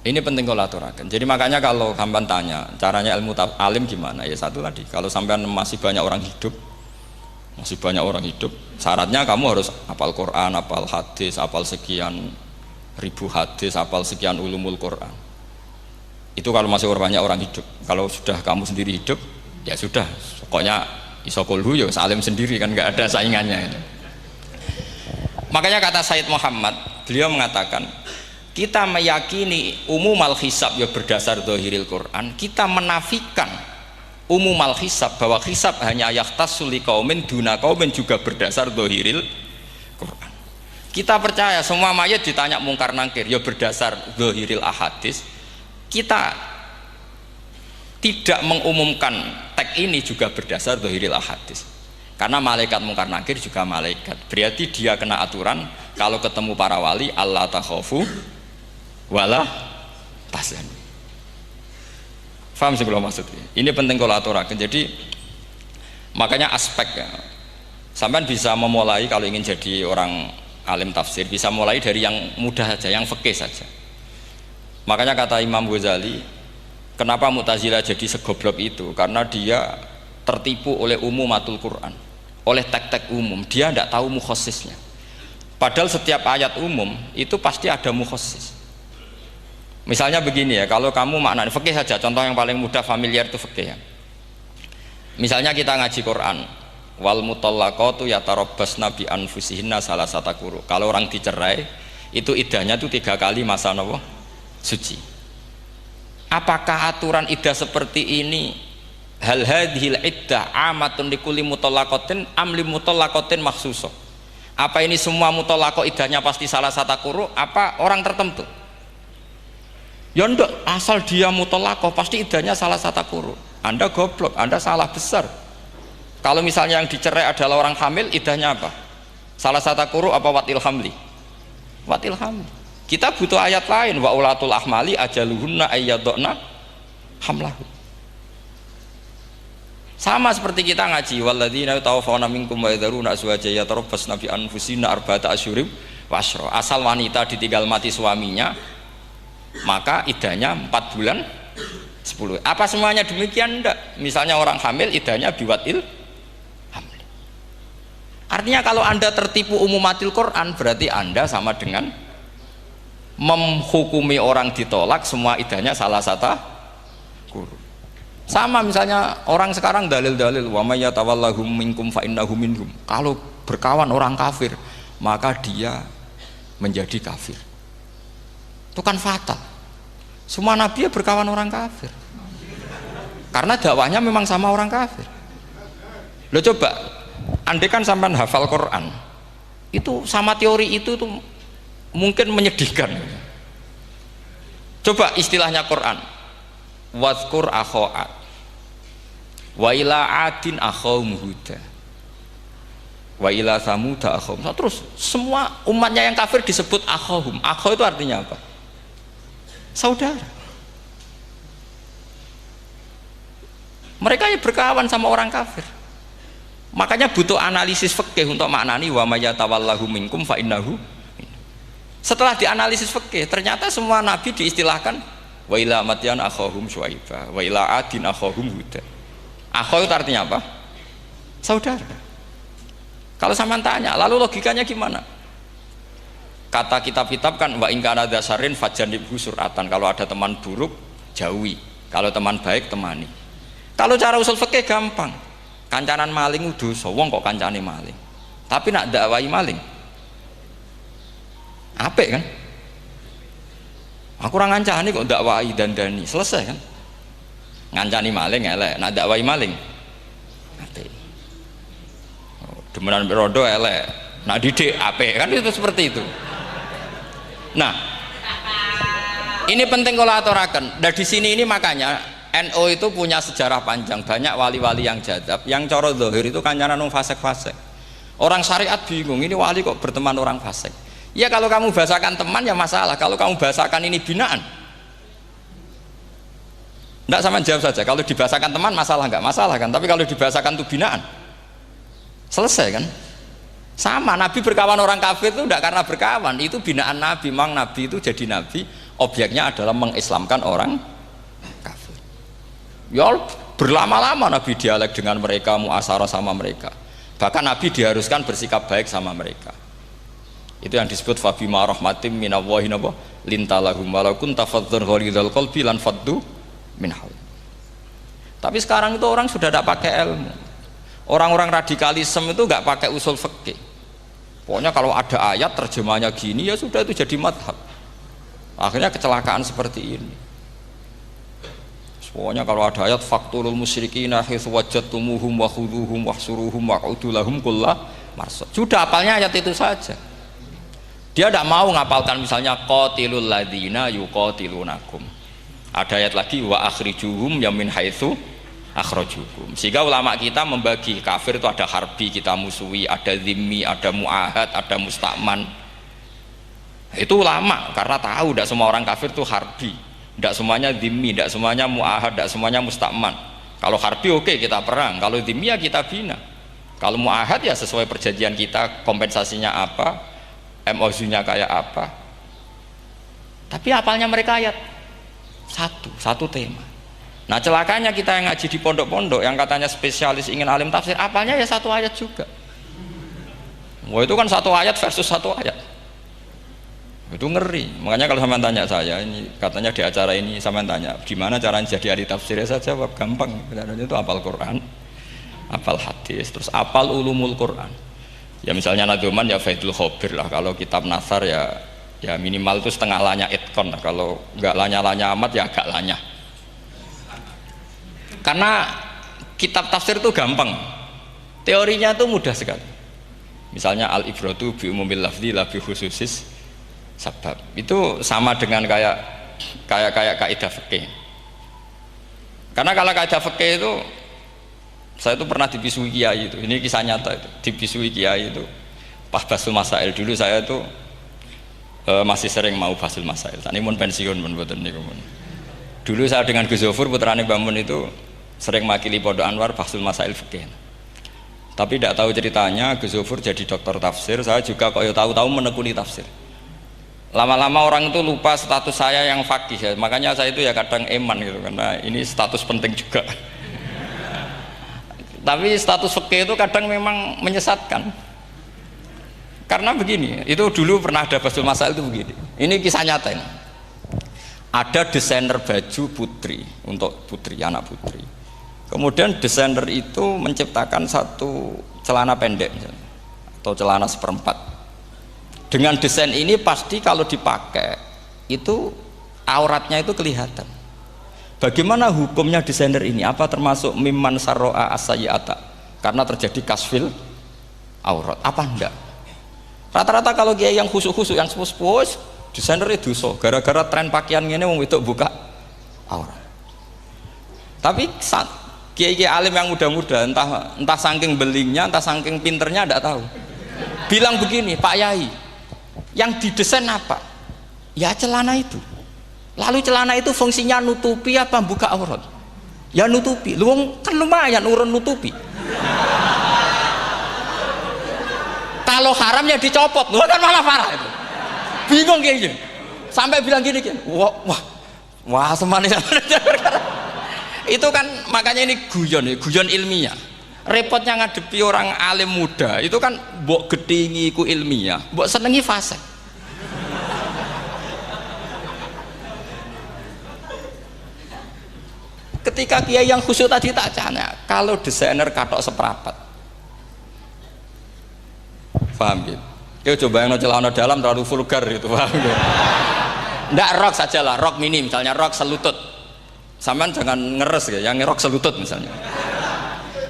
A: Ini penting kalau aturakan. Jadi makanya kalau sampean tanya caranya ilmu alim gimana, ya satu tadi, kalau sampean masih banyak orang hidup, syaratnya kamu harus hafal Quran, hafal hadis, hafal sekian ribu hadis, hafal sekian ulumul Quran. Itu kalau masih banyak orang hidup. Kalau sudah kamu sendiri hidup, ya sudah, pokoknya isokulhu ya salim sendiri kan, nggak ada saingannya itu. Makanya kata Sayyid Muhammad, beliau mengatakan kita meyakini umumal hisab ya berdasar zahiril Quran, kita menafikan umumal hisab bahwa hisab hanya yahtassul liqaumin duna qaumin juga berdasar zahiril Quran. Kita percaya semua mayat ditanya mungkar nangkir ya berdasar zahiril ahadis. Kita tidak mengumumkan teks praktek ini juga berdasar dzahiril ahadits. Karena malaikat mungkar nakir juga malaikat. Berarti dia kena aturan kalau ketemu para wali Allah takhafu wala tahzanu. Faham sih kalau maksudnya? Ini penting kalau aturakan. Jadi makanya aspek ya, sampean bisa memulai kalau ingin jadi orang alim tafsir bisa mulai dari yang mudah saja, yang fikih saja. Makanya kata Imam Ghazali, kenapa Mu'tazilah jadi segoblok itu? Karena dia tertipu oleh umumatul Quran, oleh tek-tek umum. Dia tidak tahu mukhasisnya. Padahal setiap ayat umum itu pasti ada mukhassis. Misalnya begini ya, kalau kamu maknanya fikih saja, contoh yang paling mudah familiar itu fikih ya. Misalnya kita ngaji Quran, wal mutallaqatu yatarabbasna bi anfusihinna salasata quru. Kalau orang dicerai itu iddahnya itu 3 kali masa napa? Suci. Apakah aturan iddah seperti ini hal hadhil iddah amatun likulli mutallaqatin am li mutallaqatin makhsusah? Apa ini semua mutallaqah iddahnya pasti salasata quru apa orang tertentu? Ya enggak, asal dia mutallaqah pasti iddahnya salasata quru. Anda goblok, Anda salah besar. Kalau misalnya yang dicerai adalah orang hamil, iddahnya apa? Salasata quru apa watil hamli? Watil hamli. Kita butuh ayat lain, wa ulatul ahmali ajaluhunna ayyadna hamlahu. Sama seperti kita ngaji walladzina tawaffawna minkum wa yadharuna azwajan yatarabbasna bi anfusina arba'ata asyhurin wa asyra. Asal wanita ditinggal mati suaminya, maka iddahnya 4 bulan 10. Apa semuanya demikian? Enggak. Misalnya orang hamil iddahnya biwatil hamil. Artinya kalau Anda tertipu umumatil Quran berarti Anda sama dengan menghukumi orang ditolak semua iddahnya salasata quru. Sama misalnya orang sekarang dalil-dalil wa may yatawallahum minkum fa innahu minhum. Kalau berkawan orang kafir maka dia menjadi kafir. Itu kan fatal. Semua nabi ya berkawan orang kafir. Karena dakwahnya memang sama orang kafir. Lo coba, andai kan sampean hafal Quran, itu sama teori itu tuh mungkin menyedihkan. Coba istilahnya Quran, wazkur akho'at wa ila adin akhawum huda wa ila samuda akhawum. Terus semua umatnya yang kafir disebut akhawum. Akhaw itu artinya apa? Saudara. Mereka ya berkawan sama orang kafir. Makanya butuh analisis fikih untuk maknani wa may yatawallahu minkum fa innahu. Setelah dianalisis fikih, ternyata semua nabi diistilahkan wa ila madyan akhahum syuaiba wa ila adin akhahum huda. Akhaw itu artinya apa? Saudara. Kalau sama tanya, lalu logikanya gimana? Kata kitab-kitab kan wa in kana dasarin fajanibhu suratan. Kalau ada teman buruk jauhi, kalau teman baik temani. Kalau cara usul fikih gampang. Kancanan maling dosa, wong kok kancane maling. Tapi nak dakwai maling apik kan? Aku ora ngancani kok dakwai dandani, selesai kan? Ngancani maling elek, nak dakwai maling apik. Demenan rondo elek, nak didik apik kan, itu seperti itu. Nah, ini penting kalau aturaken. Dan di sini ini makanya NU itu punya sejarah panjang, banyak wali-wali yang jadab, yang coro zahir itu kancanan wong fasik-fasik. Orang syariat bingung, ini wali kok berteman orang fasik. Ya kalau kamu bahasakan teman ya masalah, kalau kamu bahasakan ini binaan. Enggak, sama jawab saja, kalau dibahasakan teman masalah enggak? Masalah kan, tapi kalau dibahasakan itu binaan selesai kan? Sama, Nabi berkawan orang kafir itu enggak karena berkawan, itu binaan Nabi. Memang Nabi itu jadi Nabi, objeknya adalah mengislamkan orang kafir. Ya berlama-lama Nabi dialek dengan mereka, muasyarah sama mereka. Bahkan Nabi diharuskan bersikap baik sama mereka. Itu yang disebut fabima rahmatim minallahi lintalahum walau kunta fadzan ghalidhal qalbi lan faddu min haul. Tapi sekarang itu orang sudah tidak pakai ilmu. Orang-orang radikalisme itu nggak pakai usul fikih. Pokoknya kalau ada ayat terjemahnya gini ya sudah itu jadi madhab. Akhirnya kecelakaan seperti ini. Pokoknya kalau ada ayat faqtulul musyrikina haitsu wajadtumuhum wa khudhuhum wahsuruhum wa'udu lahum kulla marsad. Sudah hafalnya ayat itu saja. Dia tidak mau ngapalkan misalnya qatilul ladzina yuqatilunakum. Ada ayat lagi wa akhrijuhum yamin haitsu akhrajukum. Sehingga ulama kita membagi kafir itu ada harbi, kita musuhi, ada zimmi, ada muahad, ada musta'man. Itu ulama karena tahu tidak semua orang kafir itu harbi, tidak semuanya zimmi, tidak semuanya muahad, tidak semuanya musta'man. Kalau harbi oke, kita perang, kalau zimmi ya kita bina, kalau muahad ya sesuai perjanjian kita, kompensasinya apa, MOU-nya kayak apa. Tapi apalnya mereka ayat satu tema. Nah celakanya kita yang ngaji di pondok-pondok yang katanya spesialis ingin alim tafsir, apalnya ya satu ayat juga. Wah itu kan satu ayat versus satu ayat, itu ngeri. Makanya kalau sampean tanya saya, ini katanya di acara ini sampean tanya gimana caranya jadi ahli tafsir, saya jawab gampang. Caranya itu hafal Quran, hafal hadis, terus hafal ulumul Quran. Ya misalnya Nadoman ya Faidul Khobir lah, kalau kitab Nasar ya minimal itu setengah lanya itkon lah. Kalau nggak lanya-lanya amat ya agak lanya. Karena kitab tafsir itu gampang, teorinya itu mudah sekali. Misalnya al-ibratu bi umumil lafzi la bi khususis sabab. Itu sama dengan kayak kaidah fikih. Karena kalau kaidah fikih itu saya itu pernah dibisui kiai itu. Ini kisah nyata itu. Dibisui kiai itu pas basul masail dulu saya itu masih sering mau basul masail. Tani mun pensiun mun mboten niku mun. Dulu saya dengan Gus Zofur putrane Mbah Mun itu sering makili Pondok Anwar basul masail fikih. Tapi tidak tahu ceritanya Gus Zofur jadi dokter tafsir, saya juga kok tahu-tahu menekuni tafsir. Lama-lama orang itu lupa status saya yang fakih ya. Makanya saya itu ya kadang eman gitu karena ini status penting juga. Tapi status fikih itu kadang memang menyesatkan. Karena begini, itu dulu pernah ada basul masail itu begini. Ini kisah nyata ini. Ada desainer baju putri untuk putri, anak putri. Kemudian desainer itu menciptakan satu celana pendek misalnya, atau celana seperempat. Dengan desain ini pasti kalau dipakai itu auratnya itu kelihatan. Bagaimana hukumnya desainer ini? Apa termasuk mimman sarro'a as-sayyi'ata? Karena terjadi kasfil aurat. Apa enggak? Rata-rata kalau kiai yang khusuk-khusuk, yang sepuh-sepuh, desainer itu dosa. Gara-gara tren pakaian ini mau itu buka aurat. Tapi kiai-kiai alim yang muda-muda, entah saking belingnya, entah saking pinternya, tidak tahu. Bilang begini, Pak Yai, yang didesain apa? Ya celana itu. Lalu celana itu fungsinya nutupi apa buka aurat? Ya nutupi. Lu kan lumayan urun nutupi. Kalau haramnya dicopot, lu kan malah parah itu. Bingung kayaknya. Sampai bilang gini kan, wah semanis. Itu kan makanya ini guyon ilmiah. Repotnya ngadepi orang alim muda itu kan mbok gedhingi ku ilmiah, mbok senengi fasik. Ketika kiai yang khusyuk tadi tak tanya, kalau desainer katok seperapat, paham gitu? Yo coba yang celana dalam terlalu vulgar itu, paham gitu? Ndak rok sajalah, rok mini misalnya, rok selutut. Sampean jangan ngeres ya, yang rok selutut misalnya.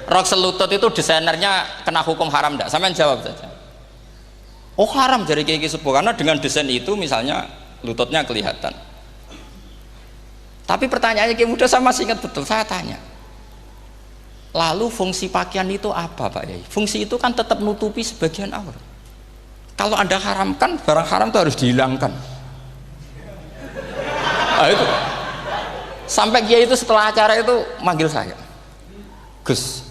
A: Rok selutut itu desainernya kena hukum haram ndak? Sampean jawab saja. Oh haram dari kiai sepuh karena dengan desain itu misalnya lututnya kelihatan. Tapi pertanyaannya kiai muda saya masih ingat betul, saya tanya. Lalu fungsi pakaian itu apa Pak Yai? Fungsi itu kan tetap nutupi sebagian aurat. Kalau Anda haramkan, barang haram itu harus dihilangkan. Nah, itu. Sampai kiai itu setelah acara itu manggil saya. Gus,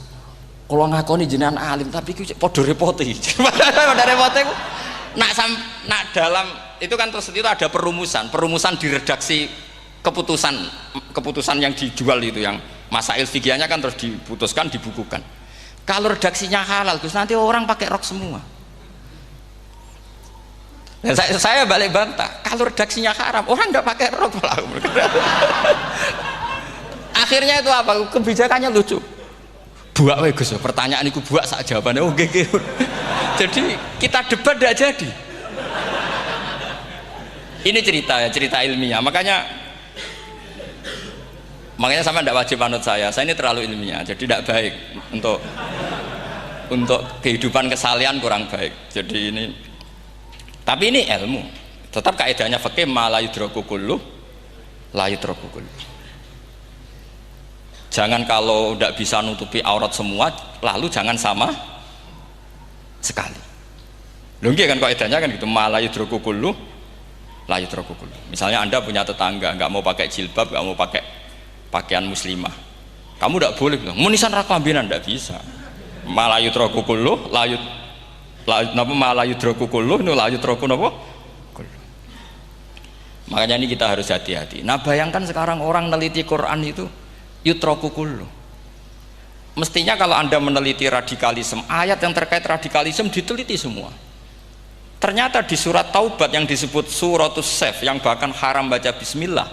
A: kalau ngakoni jenengan alim tapi podo repoti. Podo repoti nak dalam itu kan terus itu ada perumusan di redaksi keputusan yang dijual itu, yang masail fikihnya kan terus diputuskan, dibukukan. Kalau redaksinya halal Gus, nanti orang pakai rok semua. Dan saya balik bantah, kalau redaksinya haram orang nggak pakai rok. Akhirnya itu apa? Kebijakannya lucu. Buak we Gus, pertanyaan itu buak sak jawabannya oke. Jadi kita debat tidak jadi. Ini cerita ilmiah. Makanya sama tidak wajib anut saya ini terlalu ilmiah, jadi tidak baik untuk kehidupan kesalian, kurang baik. Jadi ini, tapi ini ilmu. Tetap kaidahnya fikih ma la yudraku kullu la yudraku kullu. Jangan kalau tidak bisa nutupi aurat semua, lalu jangan sama sekali. Lungki kan kaidahnya kan gitu, ma la yudruku kullu la yudruku kullu. Misalnya Anda punya tetangga nggak mau pakai jilbab, nggak mau pakai pakaian muslimah, kamu tidak boleh bilang munisan raklambinan, tidak bisa. Ma la yudruku kullu la yud napa ma la yudruku kullu nu la yudruku napa kullu. Makanya ini kita harus hati-hati. Nah bayangkan sekarang orang neliti Quran itu yutroku kullu. Mestinya kalau Anda meneliti radikalisme, ayat yang terkait radikalisme diteliti semua. Ternyata di surat Taubat yang disebut suratus Saif, yang bahkan haram baca bismillah,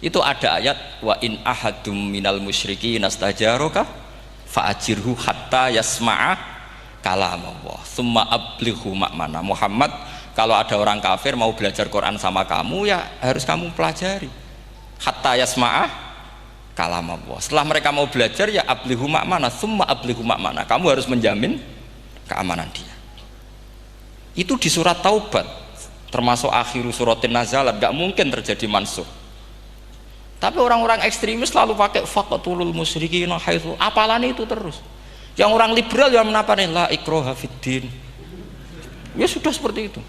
A: itu ada ayat wa in ahadum minal musyrikin nastajaroka fa'ajirhu hatta yasma'a kalamullah thumma ablighu ma'mana. Muhammad, kalau ada orang kafir mau belajar Quran sama kamu, ya harus kamu pelajari hatta yasma'a kalamullah. Setelah mereka mau belajar, ya ablighu ma'mana thumma ablighu ma'mana, kamu harus menjamin keamanan dia. Itu di surat Taubat, termasuk akhiru suratin nazalat, gak mungkin terjadi mansukh. Tapi orang-orang ekstremis selalu pakai faqatulul musyrikin haitsu, apalan itu terus. Yang orang liberal yang menaparin la ikraha fiddin, ya sudah seperti itu.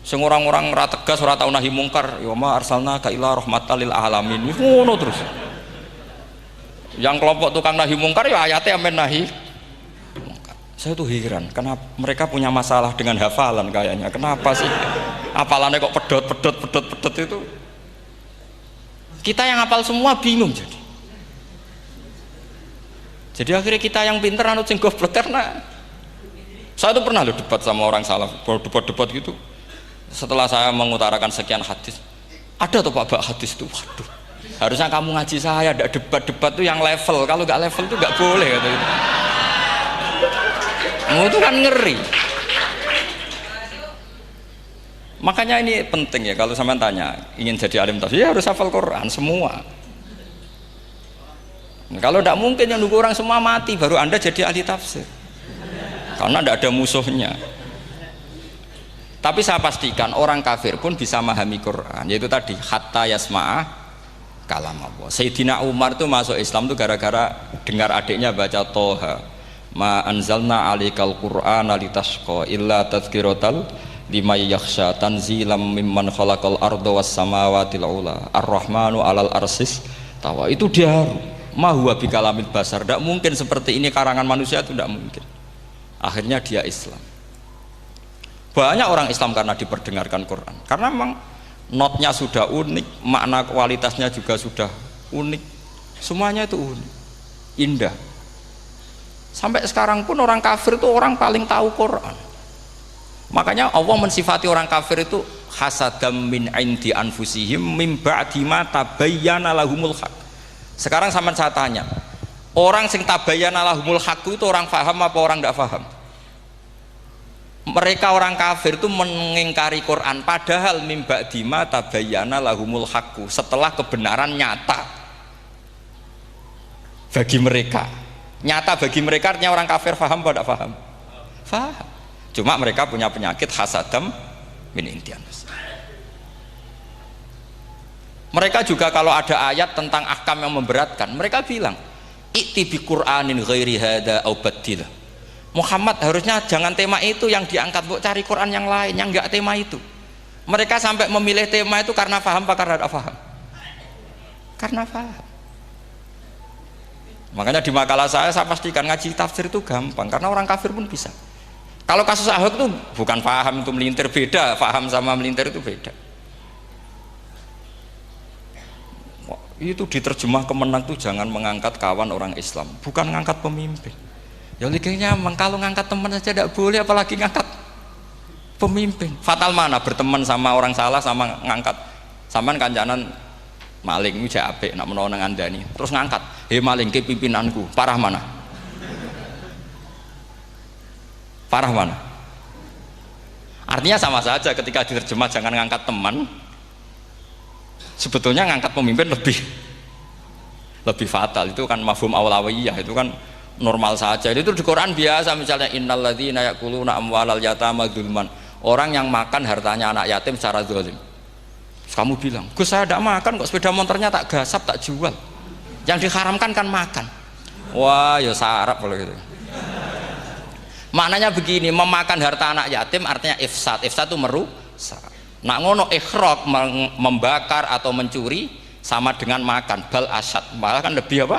A: Sing orang-orang ora tegas, ora tau nahi mungkar, ya ma arsalna ka ila rahmatal lil alamin, ngono terus. Yang kelompok tukang nahi mungkar ya ayatnya amen nahi. Saya tuh heran, kenapa mereka punya masalah dengan hafalan kayaknya. Kenapa sih hafalannya kok pedot itu? Kita yang hafal semua bingung jadi. Jadi akhirnya kita yang pinter anut sing goblok. Karena saya tuh pernah loh debat sama orang salaf, debat gitu. Setelah saya mengutarakan sekian hadis, ada tuh Pak hadis itu, waduh, harusnya kamu ngaji saya, ada debat tuh yang level. Kalau nggak level tuh nggak boleh kata gitu. Itu kan ngeri. Makanya ini penting ya, kalau sampean tanya ingin jadi alim tafsir ya harus hafal Quran semua. Nah, kalau tidak mungkin yang nunggu orang semua mati baru Anda jadi ahli tafsir, karena tidak ada musuhnya. Tapi saya pastikan orang kafir pun bisa memahami Quran, yaitu tadi hatta yasma'a kalam Allah. Sayyidina Umar tuh masuk Islam tuh gara-gara dengar adiknya baca Toha, ma anzalna alikal qur'ana litashqa illa tadhkiratal liman yakhsha tanzilam mimman khalaqal arda was samawati ula ar-rahmanu alal arsis tawa. Itu dia ma huwa bikalamil basar, tidak mungkin seperti ini karangan manusia, itu tidak mungkin. Akhirnya dia Islam. Banyak orang Islam karena diperdengarkan Quran, karena memang notnya sudah unik, makna kualitasnya juga sudah unik, semuanya itu unik, indah. Sampai sekarang pun orang kafir itu orang paling tahu Quran. Makanya Allah mensifati orang kafir itu hasadam min indi anfusihim mim ba'di ma tabayyana lahumul haq. Sekarang sama saya tanya, orang sing tabayyana lahumul haq itu orang faham apa orang tidak faham? Mereka orang kafir itu mengingkari Quran, padahal mim ba'di ma tabayyana lahumul haq, setelah kebenaran nyata bagi mereka. Nyata bagi mereka artinya orang kafir faham atau tidak faham? Faham. Cuma mereka punya penyakit hasadam min intian. Mereka juga kalau ada ayat tentang ahkam yang memberatkan, mereka bilang i'ti bi Qur'anin ghairi hada au badil. Muhammad harusnya jangan tema itu yang diangkat, bu cari Quran yang lain yang enggak tema itu. Mereka sampai memilih tema itu karena faham apa karena tidak faham? Karena faham. Makanya di makalah saya pastikan ngaji tafsir itu gampang, karena orang kafir pun bisa. Kalau kasus Ahok itu bukan paham itu melintir, beda, paham sama melintir itu beda. Itu diterjemah kemenang tuh jangan mengangkat kawan orang Islam, bukan ngangkat pemimpin. Ya likinya kalau ngangkat teman saja tidak boleh, apalagi ngangkat pemimpin. Fatal mana berteman sama orang salah sama ngangkat. Saman kancanan maling itu apik nak menawa nang andani terus ngangkat, "Hei maling ke pimpinanku." Parah mana? Parah mana? Artinya sama saja ketika diterjemah jangan ngangkat teman, sebetulnya ngangkat pemimpin lebih fatal. Itu kan mafhum awlawiyah, itu kan normal saja. Itu di Quran biasa, misalnya innalladzina ya'kuluna amwalal yatama dzulman, orang yang makan hartanya anak yatim secara zalim. Terus kamu bilang, "Gus saya tidak makan kok, sepeda motornya tak gasap, tak jual." Yang diharamkan kan makan. Wah, ya sarap kalau gitu. Maknanya begini, memakan harta anak yatim artinya ifsad. Ifsad itu merusak. Nak ngono ikhraq membakar atau mencuri sama dengan makan, bal asad. Malah kan lebih apa?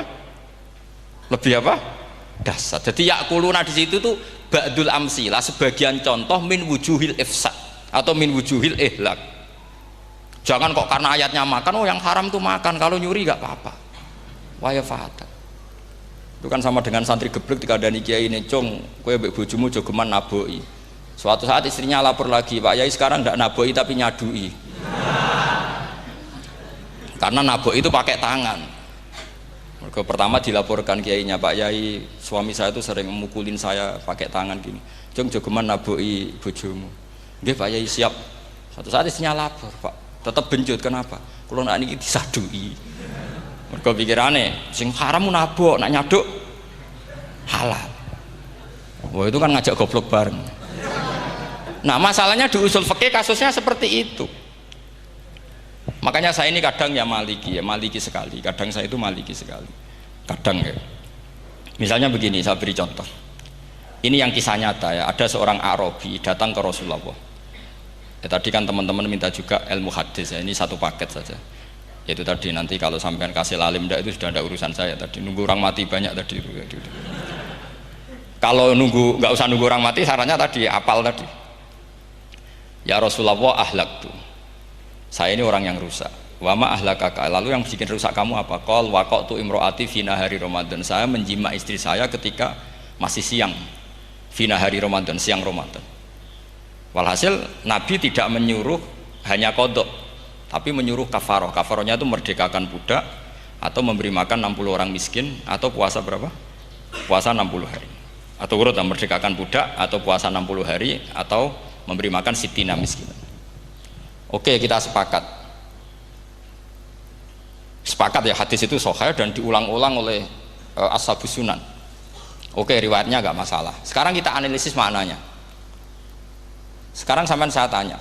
A: Lebih apa? Dasar. Jadi yakuluna di situ tuh ba'dul amsilah, sebagian contoh min wujuhil ifsad atau min wujuhil ihlak. Jangan kok karena ayatnya makan, oh yang haram tuh makan, kalau nyuri gak apa-apa. Waya fata. Itu kan sama dengan santri geblek dikandani kiai ini, "Cung, kowe mbek bojomu jogeman naboki." Suatu saat istrinya lapor lagi, "Pak Yai sekarang ndak naboki tapi nyadui." Karena naboki itu pakai tangan. Mereka pertama dilaporkan kiainya, "Pak Yai, suami saya itu sering memukulin saya pakai tangan gini. Cung, jogeman naboki bojomu." "Nggih Pak Yai, siap." Suatu saat istrinya lapor, "Pak, tetap benjut, kenapa? Kalau nak niki disadui." Mereka pikirannya, sing haram nabok, nak nyaduk halal. Wah itu kan ngajak goblok bareng. Nah masalahnya di usul fikih kasusnya seperti itu. Makanya saya ini kadang ya maliki sekali. Kadang saya itu maliki sekali. Kadang ya. Misalnya begini, saya beri contoh. Ini yang kisah nyata ya. Ada seorang Arabi datang ke Rasulullah. Ya, tadi kan teman-teman minta juga ilmu hadis ya. Ini satu paket saja. Itu tadi nanti kalau sampean kasih lalim ndak itu sudah ada urusan saya tadi, nunggu orang mati banyak tadi itu. Kalau nggak usah nunggu orang mati, sarannya tadi apal tadi. Ya Rasulullah ahlak tuh, saya ini orang yang rusak. Wama ahlakaka, lalu yang bikin rusak kamu apa? Qol waqatu imroati fina hari Ramadan, saya menjima istri saya ketika masih siang, fina hari Ramadan, siang Ramadan. Walhasil Nabi tidak menyuruh hanya kodok, tapi menyuruh kafaroh. Kafarohnya itu merdekakan budak atau memberi makan 60 orang miskin atau puasa berapa? Puasa 60 hari. Atau urut merdekakan budak atau puasa 60 hari atau memberi makan sitina miskin. Oke, kita sepakat. Sepakat ya, hadis itu sahih dan diulang-ulang oleh Ashabus Sunan. Oke, riwayatnya enggak masalah. Sekarang kita analisis maknanya. Sekarang sampean saya tanya,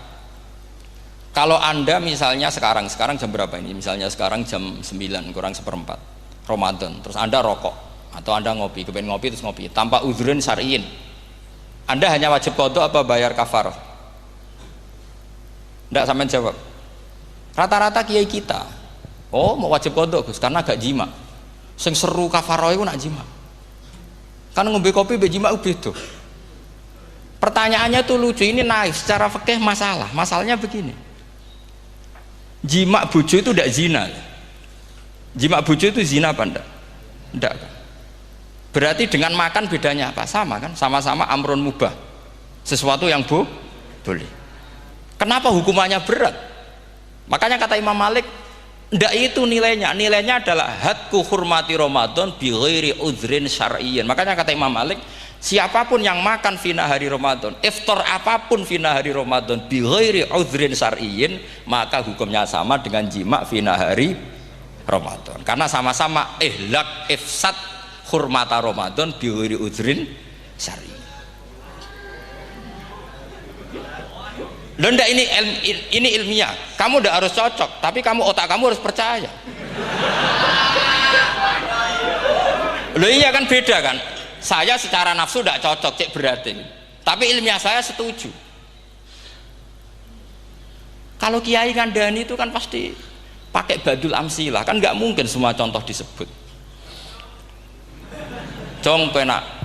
A: kalau anda misalnya sekarang jam berapa ini? Misalnya sekarang jam 9 kurang seperempat Ramadan, terus anda rokok atau anda ngopi, kepengen ngopi terus ngopi tanpa udhrin syar'iin, anda hanya wajib qadha apa bayar kafarah? Ndak sampean jawab. Rata-rata kiai kita, oh mau wajib qadha Gus karena gak jima. Sing seru kafarah itu nak jima. Kan ngombe kopi be jima beda. Pertanyaannya tuh lucu, ini naif secara fikih masalahnya begini. Jima bojo itu tidak zina. Jima bojo itu zina apa enggak? Enggak. Berarti dengan makan bedanya apa? Sama kan? Sama-sama amrun mubah. Sesuatu yang boleh. Kenapa hukumannya berat? Makanya kata Imam Malik, enggak itu nilainya. Nilainya adalah hadku hurmati Ramadan bi ghairi udhrin syar'iyyin. Makanya kata Imam Malik, siapapun yang makan fina hari Ramadan, iftar apapun fina hari Ramadan bi ghairi udhrin syar'iyyin, maka hukumnya sama dengan jima fina hari Ramadan. Karena sama-sama ihlak ifsad hurmata Ramadan bi ghairi udhrin syar'iyyin. Loh ndak, ini ilmiah. Kamu ndak harus cocok, tapi otak kamu harus percaya. Loh iya kan beda kan? Saya secara nafsu tidak cocok, cek berarti. Tapi ilmiah saya setuju. Kalau kiai ngandani itu kan pasti pakai badul amsilah, kan nggak mungkin semua contoh disebut. Cong penak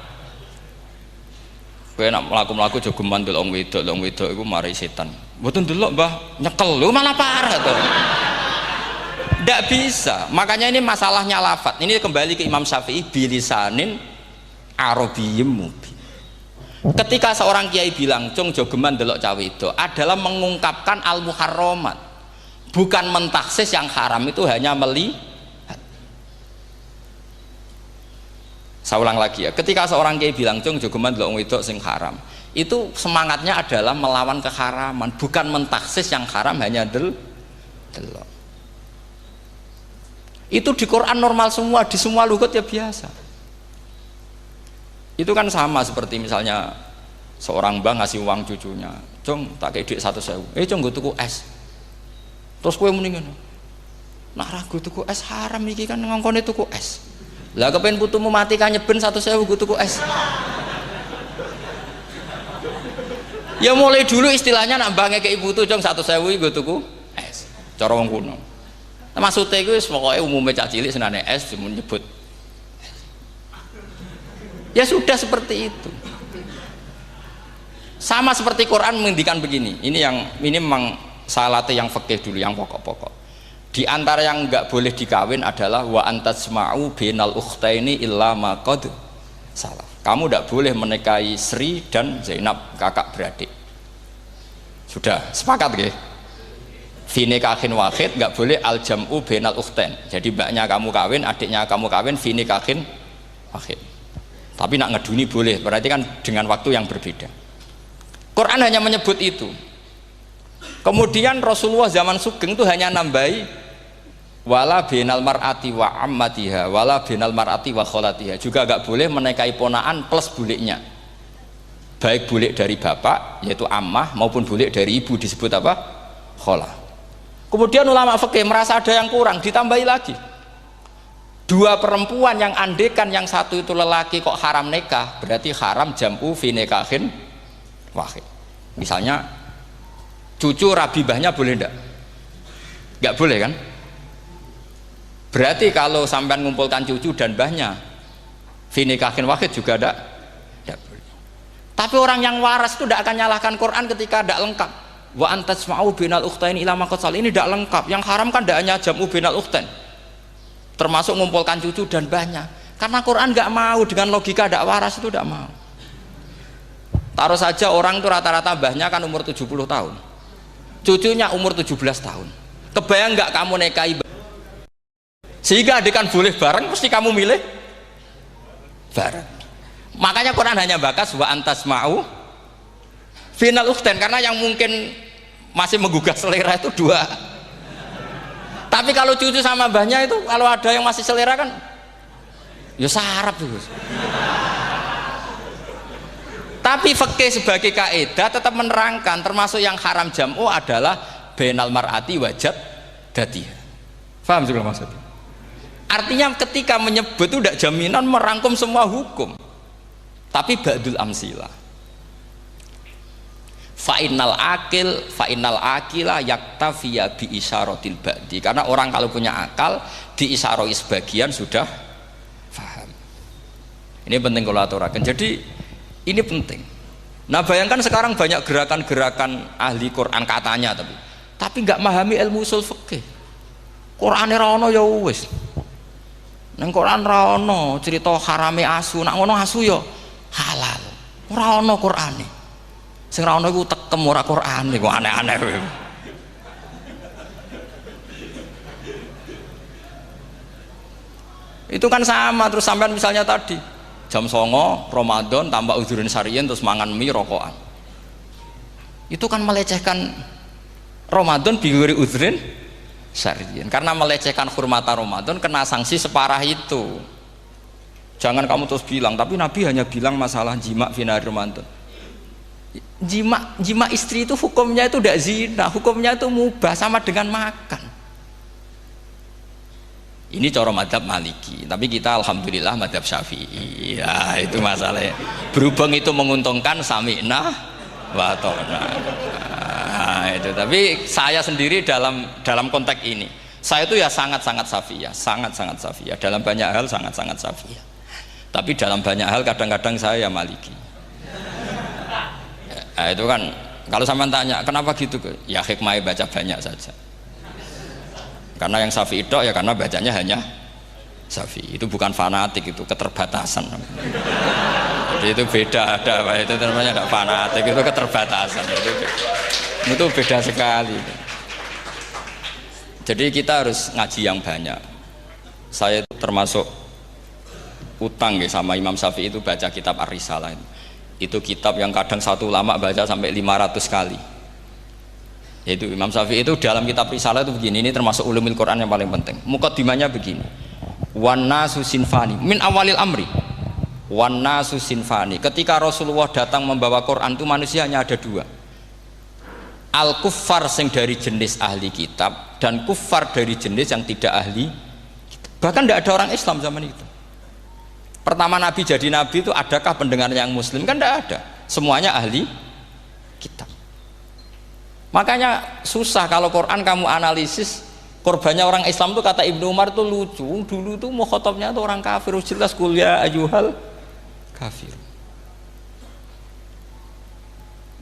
A: melaku jogeman delok wedok itu mari setan. Mboten delok Mbah, nyekel lho malah parah tuh. Ndak bisa. Makanya ini masalahnya lafat. Ini kembali ke Imam Syafi'i, bilisanin Arabiyyim mubin. Ketika seorang kiai bilang cung jogeman delok cawe itu adalah mengungkapkan al-muharramat, bukan mentaksis yang haram itu hanya melihat. Saya ulang lagi ya, ketika seorang kiai bilang cung jogeman delok wedok sing haram, itu semangatnya adalah melawan keharaman, bukan mentaksis yang haram hanya delok. Itu di Quran normal semua, di semua lugat ya biasa. Itu kan sama seperti misalnya seorang mbah ngasih uang cucunya, cung tak kayak duit 100.000, cung gue tuku es, terus kue mendingan Nak ragu tuku es haram iki kan ngongkone tuku es. Lah kepen putumu mati kan nyeben 1.000 gue tuku es. Ya mulai dulu istilahnya nak bange ke ibu tuh jong 1.000 gue tuku es. Cara wong kuno. Nah, maksudnya gue pokoknya umumnya cah cilik senane es cuma nyebut. Ya sudah seperti itu. Sama seperti Quran menghentikan begini. Ini memang salate yang fikih dulu yang pokok-pokok. Di antara yang enggak boleh dikawin adalah wa antasma'u bainal ukhtaini illa ma qad salaf. Kamu enggak boleh menikahi Sri dan Zainab kakak beradik. Sudah sepakat nggih? Fi nikahin wahid enggak boleh al jam'u bainal ukhtain. Jadi mbaknya kamu kawin, adiknya kamu kawin fi nikahin wahid. Tapi nak ngeduni boleh, berarti kan dengan waktu yang berbeda. Quran hanya menyebut itu. Kemudian Rasulullah zaman Sugeng itu hanya nambahi wala binal mar'ati wa ammatiha wala binal mar'ati wa kholatiha, juga agak boleh menikahi ponaan plus buliknya, baik bulik dari bapak yaitu ammah maupun bulik dari ibu disebut apa? Kholah. Kemudian ulama fikih merasa ada yang kurang, ditambahi lagi 2 perempuan yang andekan yang satu itu lelaki kok haram nikah, berarti haram jam'u fi nikahin wahid. Misalnya cucu rabibahnya boleh enggak? Enggak boleh kan? Berarti kalau sampai mengumpulkan cucu dan mbahnya fi nikahin wahid juga tidak boleh. Tapi orang yang waras itu tidak akan nyalahkan Quran ketika tidak lengkap. Wa antasma'u bainal ukhtain ila ma qad salaf, ini tidak lengkap. Yang haram kan tidak hanya jam'u bainal ukhtain, termasuk mengumpulkan cucu dan mbahnya. Karena Quran nggak mau dengan logika tidak waras, itu tidak mau. Taruh saja orang itu rata-rata mbahnya kan umur 70 tahun, cucunya umur 17 tahun. Kebayang nggak kamu nikahi sehingga adekan boleh bareng, pasti kamu milih bareng. Makanya Quran hanya bakas wa antasma'u final ukhtain, karena yang mungkin masih menggugah selera itu 2. Tapi kalau cucu sama mbahnya itu, kalau ada yang masih selera kan ya sarap itu. Tapi fikih sebagai kaidah tetap menerangkan termasuk yang haram jam'u adalah bainal mar'ati wajad datiha. Paham juga maksudnya? Artinya ketika menyebut itu tidak jaminan merangkum semua hukum, tapi ba'dul amsilah. Fa'innal akila yaktafiya bi isyaratil ba'di, karena orang kalau punya akal diisyaroi sebagian sudah paham. Ini penting kalau aturakan. Jadi ini penting. Nah bayangkan sekarang banyak gerakan-gerakan ahli Quran katanya, tapi nggak memahami ilmu usul fikih. Qur'ane ra ono ya wis. Neng Quran ra ono cerita harame asu, nak ngono asu ya halal. Ora ono Qur'ane. Sing ra ono iku tekem ora Qur'ane, kok aneh-aneh kowe. Itu kan sama, terus sampean misalnya tadi jam 09.00 Ramadan tambah uzurin syariyin terus mangan mie rokokan. Itu kan melecehkan Ramadan biguri uzurin syariyin, karena melecehkan hurmata Ramadan kena sanksi separah itu. Jangan kamu terus bilang tapi Nabi hanya bilang masalah jima fi nahar Ramadan. Jima istri itu hukumnya itu tidak zina, hukumnya itu mubah, sama dengan makan. Ini cara madhab Maliki, tapi kita alhamdulillah madhab Syafi'i. Ya itu masalahnya. Berhubung itu menguntungkan sami'na wa ta'na. Nah, itu. Tapi saya sendiri dalam konteks ini, saya itu ya sangat-sangat Syafi'iyah, sangat-sangat Syafi'iyah. Dalam banyak hal sangat-sangat Syafi'iyah. Tapi dalam banyak hal kadang-kadang saya ya Maliki. Nah, itu kan kalau sampean tanya kenapa gitu, ya hikmahnya baca banyak saja. Karena yang Syafi'i itu ya karena bacanya hanya Syafi'i. Itu bukan fanatik, itu keterbatasan. Jadi itu beda, itu namanya tidak fanatik, itu keterbatasan. Itu beda sekali. Jadi kita harus ngaji yang banyak. Saya itu termasuk utang ya sama Imam Syafi'i itu baca kitab Ar-Risalah. Itu kitab yang kadang satu ulama baca sampai 500 kali. Yaitu Imam Syafi'i itu dalam kitab Risalah itu begini, ini termasuk ulumul Quran yang paling penting. Muqaddimahnya begini. Wan nasu sinfani min awalil amri. Wan nasu sinfani. Ketika Rasulullah datang membawa Quran itu manusia hanya ada 2. Al kuffar sing dari jenis ahli kitab dan kufar dari jenis yang tidak ahli kitab. Bahkan tidak ada orang Islam zaman itu. Pertama Nabi jadi Nabi itu adakah pendengarnya yang Muslim? Kan tidak ada, semuanya ahli kitab. Makanya susah kalau Quran kamu analisis korbannya orang Islam tuh, kata Ibnu Umar tuh lucu. Dulu tuh mukhatabnya tuh orang kafir, jelas kuliah ayyuhal kafir.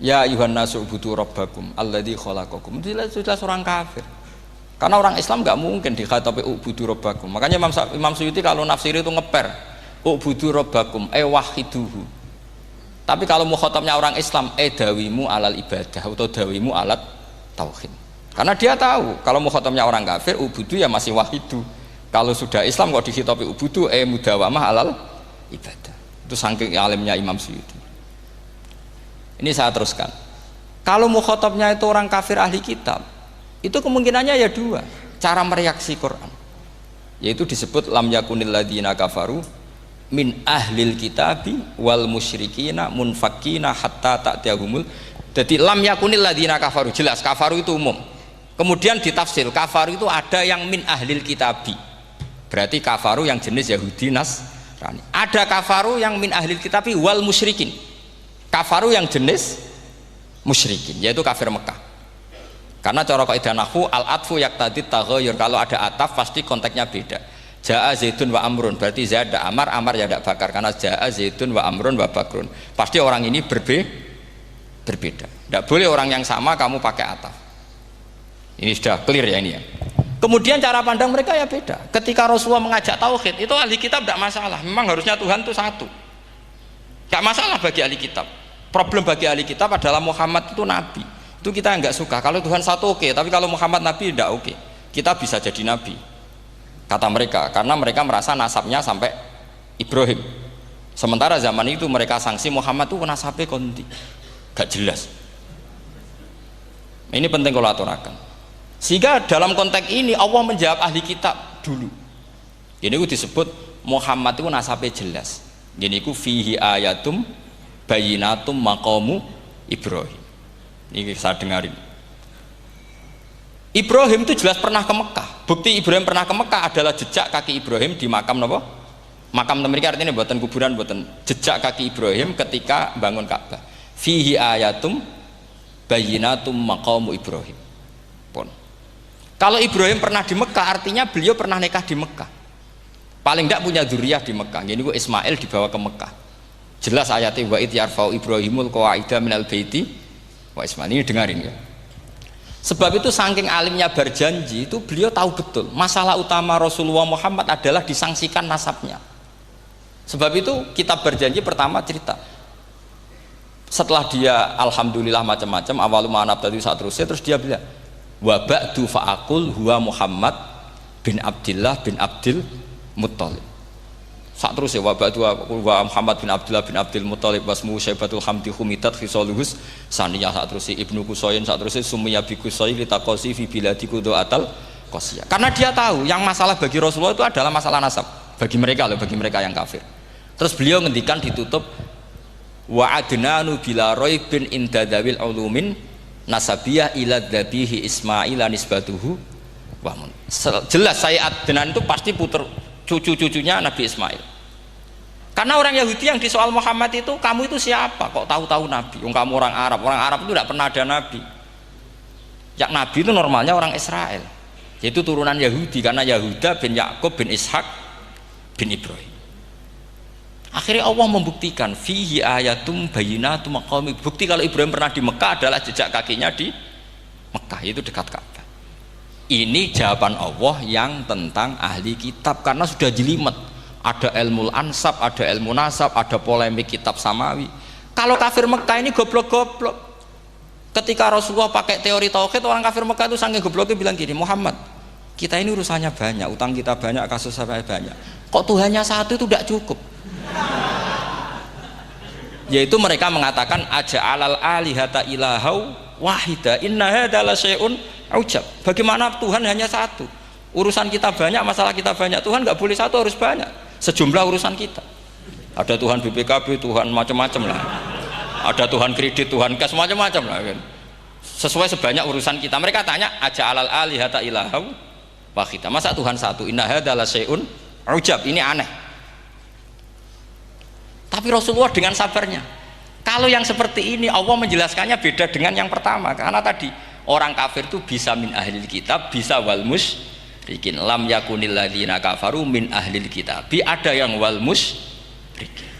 A: Ya ayuhan nasu ubudu rabbakum alladzi khalaqakum. Jelas orang kafir. Karena orang Islam nggak mungkin dikhatabi ubudu rabbakum. Makanya Imam Suyuti kalau nafsir itu ngeper ubudu rabbakum wahiduhu. Tapi kalau mukhatabnya orang Islam dawimu alal ibadah atau dawimu alat tauhid. Karena dia tahu kalau mukhatabnya orang kafir ubudu ya masih wahidu. Kalau sudah Islam kok dikhitabi ubudu mudawamah alal ibadah. Itu saking alimnya Imam Suyuti. Ini saya teruskan. Kalau mukhatabnya itu orang kafir ahli kitab, itu kemungkinannya ya dua cara mereaksi Quran, yaitu disebut lam yakunil ladzina kafaru min ahlil kitabi wal musyrikina munfakina hatta ta'tiyahumul. Jadi lam yakunil ladzina kafaru, jelas kafaru itu umum. Kemudian ditafsir kafaru itu ada yang min ahlil kitabi, berarti kafaru yang jenis Yahudi Nasrani. Ada kafaru yang min ahlil kitabi wal musyrikin, kafaru yang jenis musyrikin, yaitu kafir Mekah. Karena cara kaidah nahwu al-atfu yaqtadi taghayyur, kalau ada ataf pasti konteksnya beda. Ja'a Zaidun wa Amrun, berarti Zaid ada Amar, Amar ya tidak Bakar, karena Ja'a Zaidun wa Amrun wa Bakrun. Pasti orang ini berbeda. Tidak boleh orang yang sama kamu pakai ataf. Ini sudah clear ya ini ya. Kemudian cara pandang mereka ya beda. Ketika Rasulullah mengajak tauhid, itu ahli kitab tidak masalah. Memang harusnya Tuhan itu satu. Tidak masalah bagi ahli kitab. Problem bagi ahli kitab adalah Muhammad itu nabi. Itu kita nggak suka. Kalau Tuhan satu oke, tapi kalau Muhammad nabi tidak oke. Kita bisa jadi nabi, kata mereka, karena mereka merasa nasabnya sampai Ibrahim. Sementara zaman itu mereka sanksi Muhammad itu nasabnya konti, gak jelas. Ini penting kalau aturakan. Sehingga dalam konteks ini Allah menjawab ahli kitab dulu. Ini itu disebut Muhammad itu nasabnya jelas. Ini itu fihi ayatum bayinatum maqamu Ibrahim. Ini saya dengarin. Ibrahim itu jelas pernah ke Mekah. Bukti Ibrahim pernah ke Mekah adalah jejak kaki Ibrahim di makam apa? Makam mereka, artinya buatan kuburan, buatan jejak kaki Ibrahim ketika bangun Ka'bah. Fihi ayatum bayinatum maqamu Ibrahim. Pun. Kalau Ibrahim pernah di Mekah, artinya beliau pernah nikah di Mekah. Paling tidak punya dzurriyyah di Mekah. Jadi Ismail dibawa ke Mekah. Jelas ayatnya wa id yarfa'u Ibrahimul qawaida minal baiti wa Ismail. Ini dengarin ya. Sebab itu saking alimnya berjanji itu beliau tahu betul masalah utama Rasulullah Muhammad adalah disangsikan nasabnya. Sebab itu kitab berjanji pertama cerita setelah dia alhamdulillah macam-macam awalu ma'anab tadi saat terus dia bilang wa ba'du fa'akul huwa Muhammad bin Abdillah bin Abdil Muttalib. Saat terus ya wa ba'du wa Muhammad bin Abdillah bin Abdil Muttalib wasmu syaibatul hamdi humidat khisaluhus saniyah. Saat terus Ibnu Qusayn, saat terus sumiyya bi Qusayn litaqasi fi biladi qudu'atal qasiyah. Karena dia tahu yang masalah bagi Rasulullah itu adalah masalah nasab bagi mereka loh, bagi mereka yang kafir. Terus beliau ngendikan ditutup wa adnanu bila raibin indadawil ulumin nasabiyah ila dhabihi Ismail nisbatuhu wa mun. Jelas saya Adnan itu pasti puter cucu-cucunya Nabi Ismail. Karena orang Yahudi yang disoal Muhammad itu, kamu itu siapa? Kok tahu-tahu Nabi? Kamu orang Arab. Orang Arab itu tidak pernah ada Nabi. Yang Nabi itu normalnya orang Israel, yaitu turunan Yahudi, karena Yahuda bin Yakub bin Ishak bin Ibrahim. Akhirnya Allah membuktikan fihi ayatum bayinatum maqami. Bukti kalau Ibrahim pernah di Mekah adalah jejak kakinya di Mekah, itu dekat Ka'bah. Ini jawaban Allah yang tentang ahli kitab, karena sudah jelimet. Ada ilmu ansab, ada ilmu nasab, ada polemik kitab samawi. Kalau kafir Mekah ini goblok-goblok. Ketika Rasulullah pakai teori tauhid, orang kafir Mekah itu saking gobloknya bilang gini, Muhammad, kita ini urusannya banyak, utang kita banyak, kasus saya banyak. Kok Tuhannya satu itu tidak cukup? Yaitu mereka mengatakan aja'alal alihata ilahau wahida inna hadza la syai'un ujab. Bagaimana Tuhan hanya satu? Urusan kita banyak, masalah kita banyak. Tuhan nggak boleh satu, harus banyak. Sejumlah urusan kita. Ada Tuhan BPKB, Tuhan macam-macam lah. Ada Tuhan kredit, Tuhan kas, macam-macam lah kan. sesuai sebanyak urusan kita. Mereka tanya aja alal alihata ilahau wahida, masa Tuhan satu, inna hadza la syai'un ujab, ini aneh. Tapi Rasulullah dengan sabarnya, kalau yang seperti ini Allah menjelaskannya beda dengan yang pertama, karena tadi orang kafir itu bisa min ahlil kitab, bisa wal musyrikin. Lam yakunil ladzina kafaru min ahlil kitab, ada yang wal musyrikin.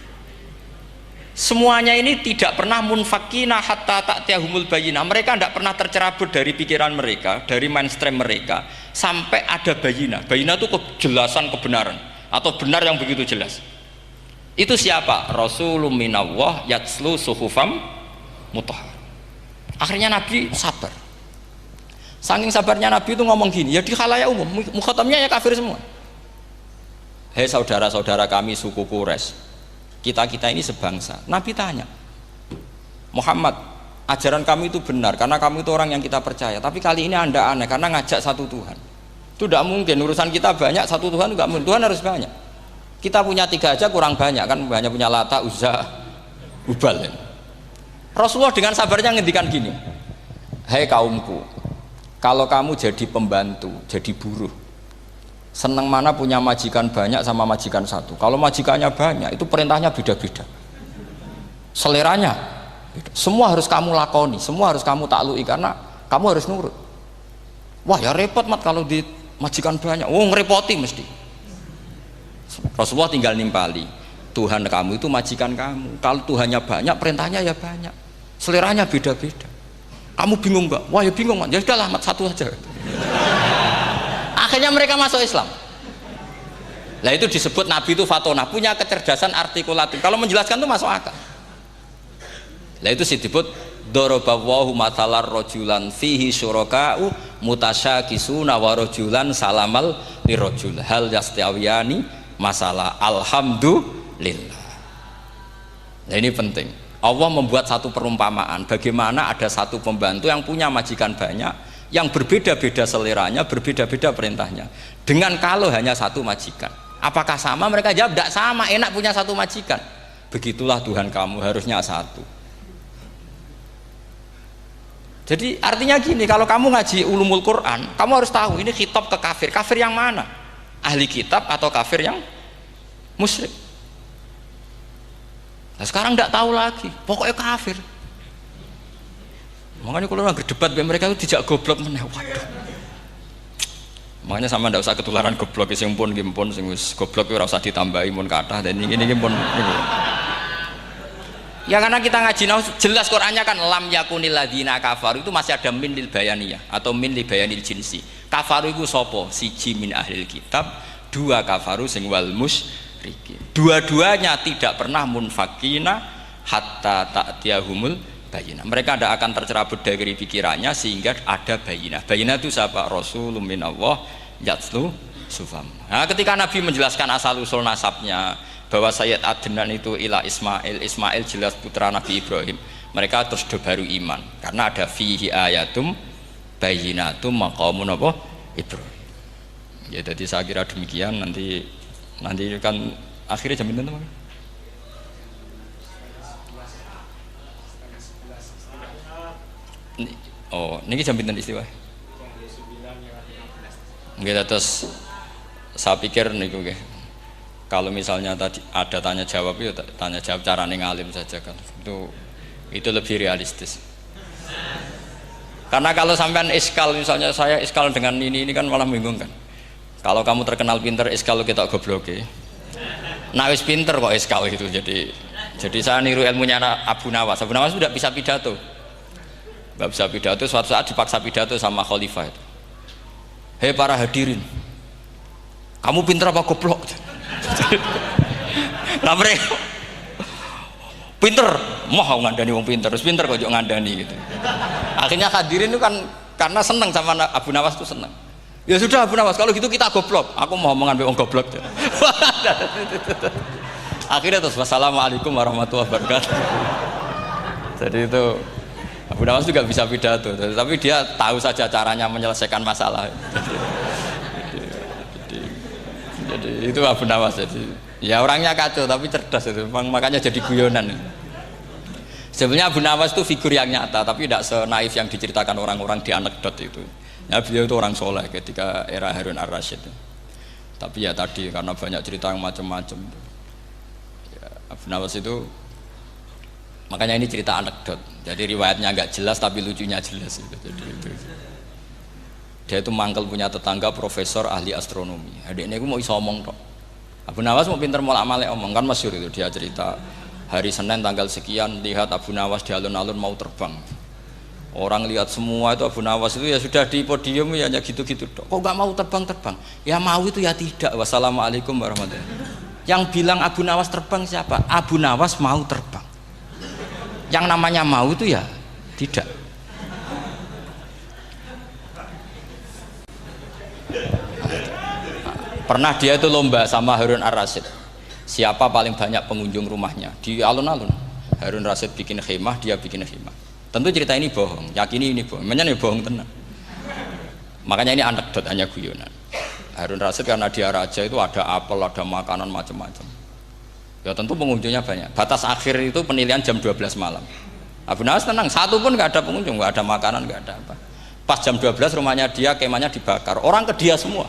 A: Semuanya ini tidak pernah munfakina hatta ta'tiyahumul bayyinah. Mereka tidak pernah tercerabut dari pikiran mereka, dari mainstream mereka, sampai ada bayyinah. Bayyinah itu kejelasan kebenaran atau benar yang begitu jelas. Itu siapa? Rasulun minallah yatslu suhufam mutahhar. Akhirnya Nabi sabar. Saking sabarnya Nabi itu ngomong gini, ya di khalayak umum, mukhatamnya ya kafir semua. Hei saudara-saudara kami suku Quraisy, kita ini sebangsa. Nabi tanya, Muhammad, ajaran kami itu benar karena kamu itu orang yang kita percaya, tapi kali ini anda aneh karena ngajak satu Tuhan. Itu tidak mungkin, urusan kita banyak, satu Tuhan juga mungkin, Tuhan harus banyak. Kita punya 3 aja kurang banyak kan, hanya punya Lata, Uzza, Hubal. Rasulullah dengan sabarnya ngendikan gini, hei kaumku, kalau kamu jadi pembantu, jadi buruh, senang mana punya majikan banyak sama majikan satu. Kalau majikannya banyak itu perintahnya beda-beda, seleranya beda. Semua harus kamu lakoni, semua harus kamu taklui karena kamu harus nurut. Wah ya repot mat kalau di majikan banyak, ngerepoti mesti. Rasulullah tinggal nimpali, Tuhan kamu itu majikan kamu, kalau Tuhannya banyak perintahnya ya banyak, seleranya beda-beda. Kamu bingung nggak? Wah ya bingung mat, ya sudahlah mat satu aja. Akhirnya mereka masuk Islam. Nah itu disebut Nabi itu fatona, punya kecerdasan artikulatif. Kalau menjelaskan itu masuk akal. Nah itu disebut dorobawahu matalar rojulan fihi syuraka'u mutasyakisuna wa rojulan salamal lirojul hal yastawiyani masalah alhamdulillah. Nah ini penting. Allah membuat satu perumpamaan bagaimana ada satu pembantu yang punya majikan banyak, yang berbeda-beda seleranya, berbeda-beda perintahnya, dengan kalau hanya satu majikan. Apakah sama? Mereka jawab tidak sama, enak punya satu majikan. Begitulah Tuhan kamu, harusnya satu. Jadi artinya gini, kalau kamu ngaji ulumul Quran, kamu harus tahu ini khitab ke kafir. Kafir yang mana? Ahli kitab atau kafir yang musyrik? Nah sekarang tidak tahu lagi, pokoknya kafir. Makanya kalau orang berdebat mereka itu tidak goblok meneh. Waduh. Makanya sama ndak usah ketularan goblok sing pun gimpun sing wis goblok ora usah ditambahi mun kathah dan ini pun. Ya karena kita ngaji jelas Qur'annya kan lam yakunil ladzina kafaru itu masih ada min lil bayaniyah atau min li bayanil jinsi. Kafaru iku sapa? Siji min ahlil kitab, 2 kafaru sing wal musyrikin. Dua-duanya tidak pernah munfakina hatta ta'tiyahumul bayinah. Mereka tidak akan tercerabut dari pikirannya sehingga ada bayinah. Bayinah itu siapa? Rasulun minallah yatslu sufam. Nah, ketika Nabi menjelaskan asal usul nasabnya bahwa Sayyid Adnan itu ila Ismail jelas putra Nabi Ibrahim, mereka terus baru iman karena ada fihi ayatum bayinatum maqamun apa Ibrahim. Ya jadi saya kira demikian, nanti kan akhirnya jam itu teman. Oh, ini jam pinten istiwa? Nggih, terus saya pikir niku nggih. Kalau misalnya tadi ada tanya jawab ya tanya jawab carane ngalim saja kan. Itu lebih realistis. Karena kalau sampean iskal, misalnya saya iskal dengan ini kan malah bingung kan. Kalau kamu terkenal pinter iskal kita gobloke. Nah wis pinter kok iskal itu jadi saya niru ilmunya Abu Nawas. Abu Nawas sudah bisa pidato. Gak bisa pidato, suatu saat dipaksa pidato sama khalifah itu. Hei para hadirin, kamu pinter apa goblok? Nah mereka pinter, mau ngandani wong pinter, terus pinter kok ngandani gitu. Akhirnya hadirin itu kan karena seneng sama Abu Nawas itu seneng. Ya sudah Abu Nawas, kalau gitu kita goblok. Aku mau mengambil wong goblok. Akhirnya terus wassalamualaikum warahmatullahi wabarakatuh. Jadi itu Abu Nawas juga bisa pidato, tapi dia tahu saja caranya menyelesaikan masalah. Jadi itu Abu Nawas. Jadi ya orangnya kacau tapi cerdas itu, makanya jadi guyonan. Sebenarnya Abu Nawas itu figur yang nyata, tapi tidak senaif yang diceritakan orang-orang di anekdot itu. Ya, beliau itu orang soleh ketika era Harun ar-Rasyid. Tapi ya tadi karena banyak cerita yang macam-macam. Ya, Abu Nawas itu, makanya ini cerita anekdot. Jadi riwayatnya agak jelas tapi lucunya jelas. Jadi itu. Dia itu mangkel punya tetangga profesor ahli astronomi. Adiknya itu mau iso omong tok. Abu Nawas mau pinter molak-malik omong, kan masyhur itu dia cerita hari Senin tanggal sekian lihat Abu Nawas di alun-alun mau terbang. Orang lihat semua itu Abu Nawas itu ya sudah di podium ya hanya gitu-gitu dok. Kok nggak mau terbang-terbang? Ya mau itu ya tidak. Wassalamualaikum warahmatullahi wabarakatuh. Yang bilang Abu Nawas terbang siapa? Abu Nawas mau terbang. Yang namanya mau itu ya tidak. Pernah dia itu lomba sama Harun ar-Rasyid. Siapa paling banyak pengunjung rumahnya di alun-alun? Harun Rasyid bikin khemah, dia bikin khemah. Tentu cerita ini bohong, yakini ini bohong, makanya ini bohong tenang. Makanya ini anekdot, hanya guyonan. Harun Rasyid karena dia raja itu ada apel, ada makanan macam-macam. Ya tentu pengunjungnya banyak. Batas akhir itu penilaian jam 12 malam. Abu Nawas tenang, satu pun nggak ada pengunjung, nggak ada makanan, nggak ada apa. Pas jam 12 rumahnya dia, kemahnya dibakar. Orang ke dia semua.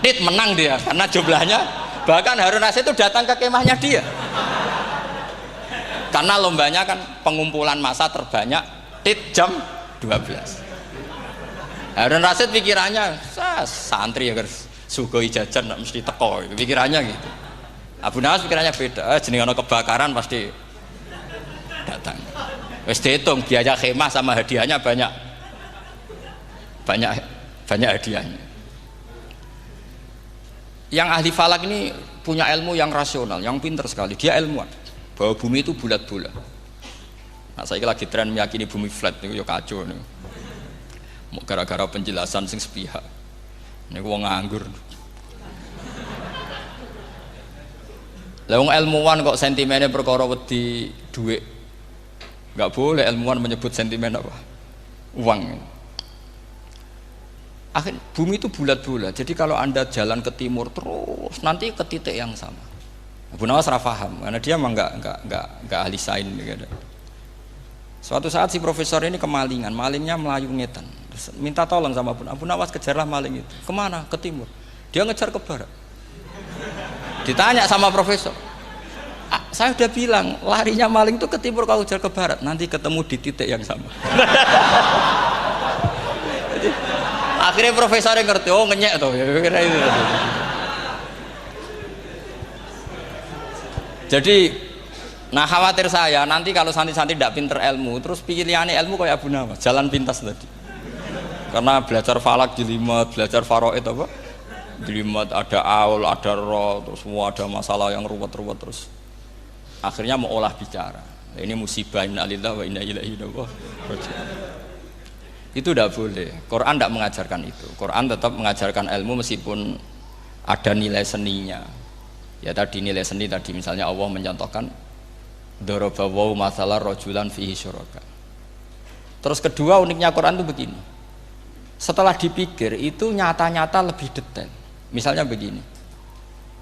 A: Tit menang dia karena jumlahnya. Bahkan Harun Rasyid itu datang ke kemahnya dia. Karena lombanya kan pengumpulan massa terbanyak tit jam 12. Harun Rasyid pikirannya santri ya guys, sugoi jajan mesti teko, pikirannya gitu. Abu Nawas pikirannya beda, jenenge ana kebakaran pasti datang. Wis dihitung biaya khemah sama hadiahnya banyak hadiahnya. Yang ahli falak ini punya ilmu yang rasional, yang pinter sekali. Dia ilmuwan bahwa bumi itu bulat-bulat. Nah, saya lagi tren meyakini bumi flat niku ya kacau niku. Gara-gara penjelasan sing sepihak. Niku wong nganggur. Lah wong ilmuwan kok sentimennya perkara wedi dhuwit. Enggak boleh ilmuwan menyebut sentimen apa? Uang. Akhir bumi itu bulat-bulat. Jadi kalau Anda jalan ke timur terus nanti ke titik yang sama. Abu Nawas ora paham karena dia memang enggak ahli sains gitu. Suatu saat si profesor ini kemalingan, malingnya melayu ngetan. Terus minta tolong sama Abu Nawas, kejarlah maling itu. Kemana? Ke timur. Dia ngejar ke barat. Ditanya sama profesor, saya udah bilang larinya maling itu ke timur, kalau kejar ke barat nanti ketemu di titik yang sama. Jadi, akhirnya profesornya ngerti, oh ngenyek tuh. Kira itu. Jadi, nah khawatir saya nanti kalau santri-santri tidak pinter ilmu, terus pilihannya ilmu kayak Abu Nawas, jalan pintas tadi. Karena belajar falak jelimet, belajar faraid apa? Jelimet, ada aul, ada roh, terus semua ada masalah yang ruwet-ruwet terus. Akhirnya mau olah bicara. Ini musibah inna lillahi wa inna ilaihi raji'un. Itu tidak boleh. Quran tidak mengajarkan itu. Quran tetap mengajarkan ilmu meskipun ada nilai seninya. Ya tadi nilai seni tadi misalnya Allah mencontohkan daraba wa masalah rajulan fihi syuraka. Terus kedua uniknya Quran itu begini. Setelah dipikir itu nyata-nyata lebih detail. Misalnya begini.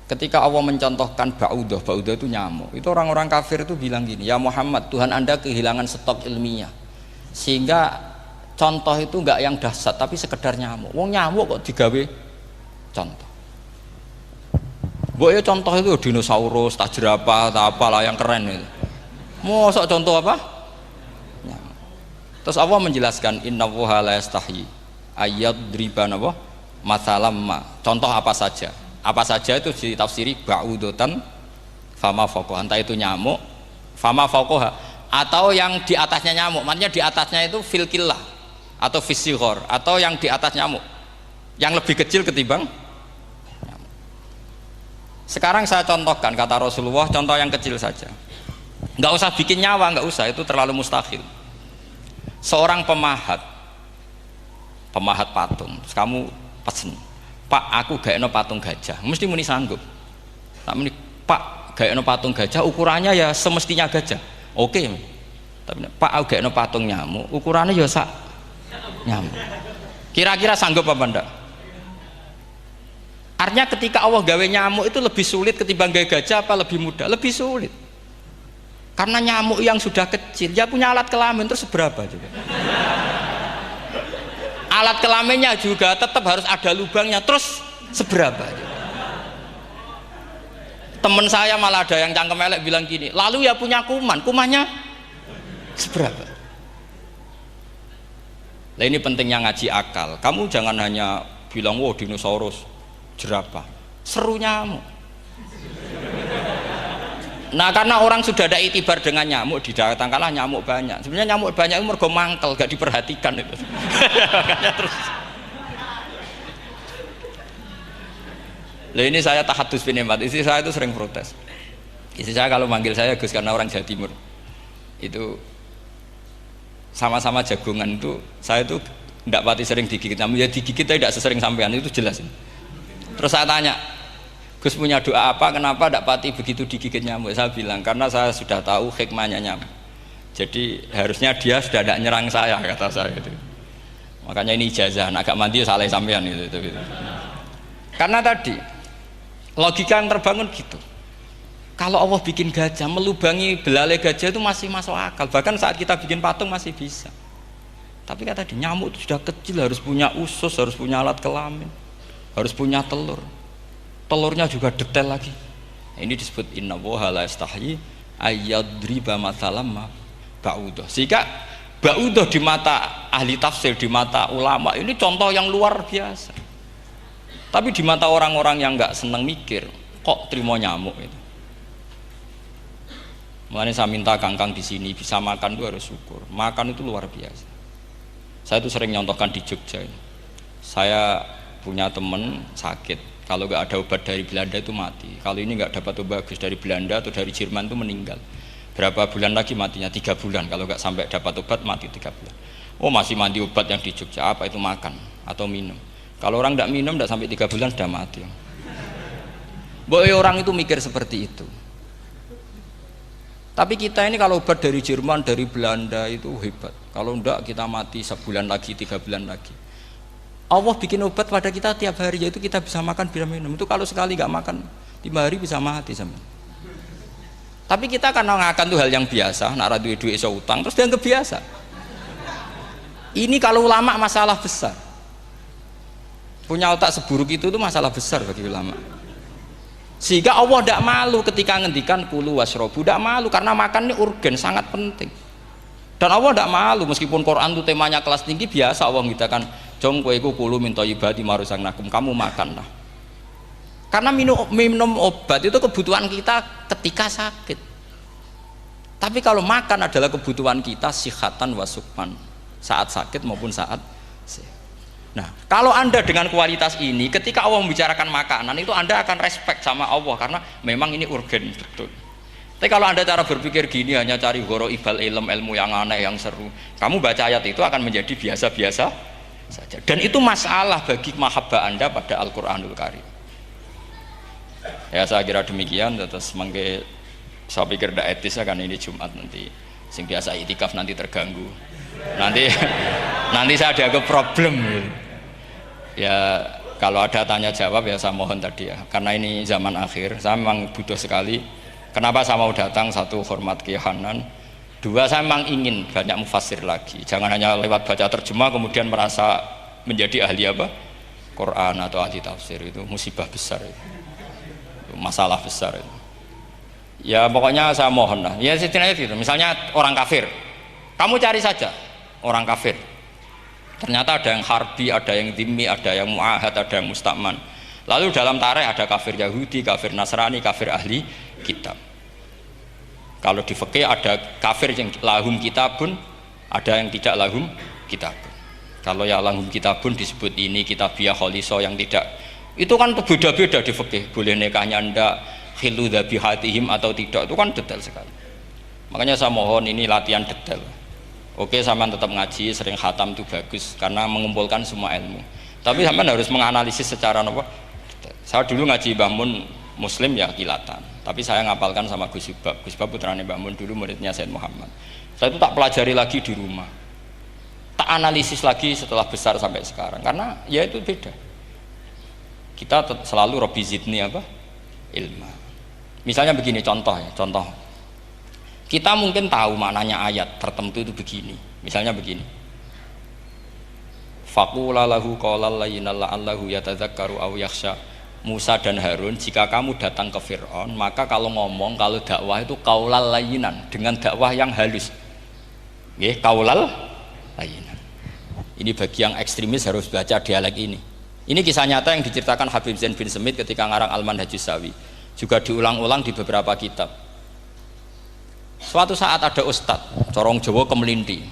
A: Ketika Allah mencontohkan ba'udah itu nyamuk. Itu orang-orang kafir itu bilang gini, "Ya Muhammad, Tuhan Anda kehilangan stok ilmiah. Sehingga contoh itu enggak yang dahsyat tapi sekedar nyamuk. Wong nyamuk kok digawe contoh. Pokoknya contoh itu dinosaurus, tak jerapah, tak apalah yang keren itu. Mosok contoh apa? Nyamuk. Terus Allah menjelaskan innallaha la yastahyi ayyadriba apa? Mathalam ma. Contoh apa saja? Apa saja itu ditafsiri ba'udatan fama fawqaha. Entah itu nyamuk, fama fawqaha atau yang di atasnya nyamuk. Maksudnya di atasnya itu fil killah atau fisighor atau yang di atas nyamuk. Yang lebih kecil ketimbang nyamuk. Sekarang saya contohkan kata Rasulullah, contoh yang kecil saja. Enggak usah bikin nyawa, enggak usah, itu terlalu mustahil. Seorang pemahat patung, terus kamu pesen, "Pak, aku gaekno patung gajah." Mesti muni sanggup. Tak muni, "Pak, gaekno patung gajah, ukurannya ya semestinya gajah." Oke. Tapi "Pak, aku gaekno patung nyamuk, ukurannya ya sak nyamuk." Kira-kira sanggup apa enggak? Artinya ketika Allah gawe nyamuk itu lebih sulit ketimbang gawe gajah apa lebih mudah? Lebih sulit. Karena nyamuk yang sudah kecil, dia punya alat kelamin terus seberapa juga. Alat kelaminnya juga tetap harus ada lubangnya, terus seberapa juga. Temen saya malah ada yang cangkem elek bilang gini, lalu ya punya kuman, kumannya seberapa? Nah ini pentingnya ngaji akal. Kamu jangan hanya bilang, wow dinosaurus, jerapah, seru nyamuk. Nah karena orang sudah ada itibar dengan nyamuk, didatangkanlah nyamuk banyak. Sebenarnya nyamuk banyak itu mergo mangkel, gak diperhatikan itu. Makanya terus. Lah ini saya tahadus binemat, istri saya itu sering protes. Istri saya kalau manggil saya Gus karena orang Jawa Timur itu sama-sama jagongan itu, saya itu tidak pati sering digigit, namun ya digigit tidak sesering sampean, itu jelas. Terus saya tanya, Gus punya doa apa, kenapa tidak pati begitu digigit nyamuk? Saya bilang karena saya sudah tahu hikmahnya nyamuk, jadi harusnya dia sudah tidak nyerang saya, kata saya itu. Makanya ini ijazah, agak mandi salah sampean itu. Karena tadi logika yang terbangun gitu. Kalau Allah bikin gajah, melubangi belalai gajah itu masih masuk akal. Bahkan saat kita bikin patung masih bisa. Tapi kata tadi nyamuk itu sudah kecil, harus punya usus, harus punya alat kelamin, harus punya telur. Telurnya juga detail lagi. Ini disebut innallaha la yastahyi ayyadriba mathalam ma ba'udah. Sehingga ba'udah di mata ahli tafsir, di mata ulama ini contoh yang luar biasa. Tapi di mata orang-orang yang nggak seneng mikir, kok terima nyamuk itu. Makanya saya minta kangkang di sini bisa makan itu harus syukur. Makan itu luar biasa. Saya itu sering nyontohkan di Jogja. Saya punya teman sakit, kalau nggak ada obat dari Belanda itu mati. Kalau ini nggak dapat obat bagus dari Belanda atau dari Jerman itu meninggal. Berapa bulan lagi matinya? 3 bulan. Kalau nggak sampai dapat obat mati 3 bulan. Oh masih mandi obat yang di Jogja, apa itu makan atau minum? Kalau orang tidak minum, tidak sampai 3 bulan sudah mati. Boleh orang itu mikir seperti itu. Tapi kita ini kalau obat dari Jerman, dari Belanda itu hebat. Kalau tidak kita mati sebulan lagi, 3 bulan lagi. Allah bikin obat pada kita tiap hari, yaitu kita bisa makan, bisa minum. Itu kalau sekali nggak makan 5 hari bisa mati sama. Tapi kita karena ngakan itu hal yang biasa, nak duit iso utang, terus dianggap biasa. Ini kalau ulama masalah besar. Punya otak seburuk itu masalah besar bagi ulama. Sehingga Allah tidak malu ketika ngendikan kulu wasrobu, tidak malu karena makan ini urgen, sangat penting. Dan Allah tidak malu meskipun Quran itu temanya kelas tinggi, biasa Allah mengatakan jong kowe kulu minta ibadi marusangnakum, kamu makanlah. Karena minum obat itu kebutuhan kita ketika sakit. Tapi kalau makan adalah kebutuhan kita sihatan wasukman, saat sakit maupun saat sehat. Nah, kalau Anda dengan kualitas ini, ketika Allah membicarakan makanan itu Anda akan respect sama Allah karena memang ini urgen betul. Tapi kalau Anda cara berpikir gini, hanya cari horo ibal ilmu yang aneh, yang seru, kamu baca ayat itu akan menjadi biasa-biasa saja. Dan itu masalah bagi mahabbah Anda pada Al-Quranul Karim. Ya saya kira demikian. Terus mangke saya pikir tidak etis kan ini Jumat nanti. Sing biasa itikaf nanti terganggu. Nanti saya ada ke problem. Ya kalau ada tanya jawab ya saya mohon tadi ya, karena ini zaman akhir saya memang butuh sekali. Kenapa saya mau datang? Satu, hormat Kiai Hanan. Dua, saya memang ingin banyak mufassir lagi, jangan hanya lewat baca terjemah kemudian merasa menjadi ahli apa? Quran atau ahli tafsir. Itu musibah besar itu masalah besar itu. Ya pokoknya saya mohon lah ya setidaknya gitu. Misalnya orang kafir, kamu cari saja orang kafir, ternyata ada yang harbi, ada yang dhimmi, ada yang mu'ahad, ada yang mustakman. Lalu dalam tarikh ada kafir Yahudi, kafir Nasrani, kafir ahli kitab. Kalau di fikih ada kafir yang lahum kitabun, ada yang tidak lahum kitabun. Kalau yang lahum kitabun disebut ini kitabiah kholiso, yang tidak itu kan beda-beda di fikih, boleh nikahnya ndak, khilu dhabihatihim atau tidak, itu kan detail sekali. Makanya saya mohon ini latihan detail. Oke, sampean tetap ngaji, sering khatam itu bagus karena mengumpulkan semua ilmu. Tapi sampean harus menganalisis secara apa? Saya dulu ngaji Mbah Mun Muslim ya kilatan. Tapi saya ngapalkan sama Gus Ibab. Gus Ibab putrane Mbah Mun, dulu muridnya Said Muhammad. Saya itu tak pelajari lagi di rumah. Tak analisis lagi setelah besar sampai sekarang karena ya itu beda. Kita selalu Robbi zidni apa? Ilma. Misalnya begini contoh ya, contoh. Kita mungkin tahu maknanya ayat tertentu itu begini. Misalnya begini. Faqula lahu qawlan layyinan la'allahu yatadzakkaru aw yakhsha. Musa dan Harun, jika kamu datang ke Fir'aun, maka kalau ngomong, kalau dakwah itu qaulal layyinan, dengan dakwah yang halus. Nggih, qaulal layyinan. Ini bagi yang ekstremis harus baca dialek ini. Ini kisah nyata yang diceritakan Habib Zain bin Semit ketika ngarang Al-Manhajus Sawi. Juga diulang-ulang di beberapa kitab. Suatu saat ada ustadz, corong Jawa Kemelinti,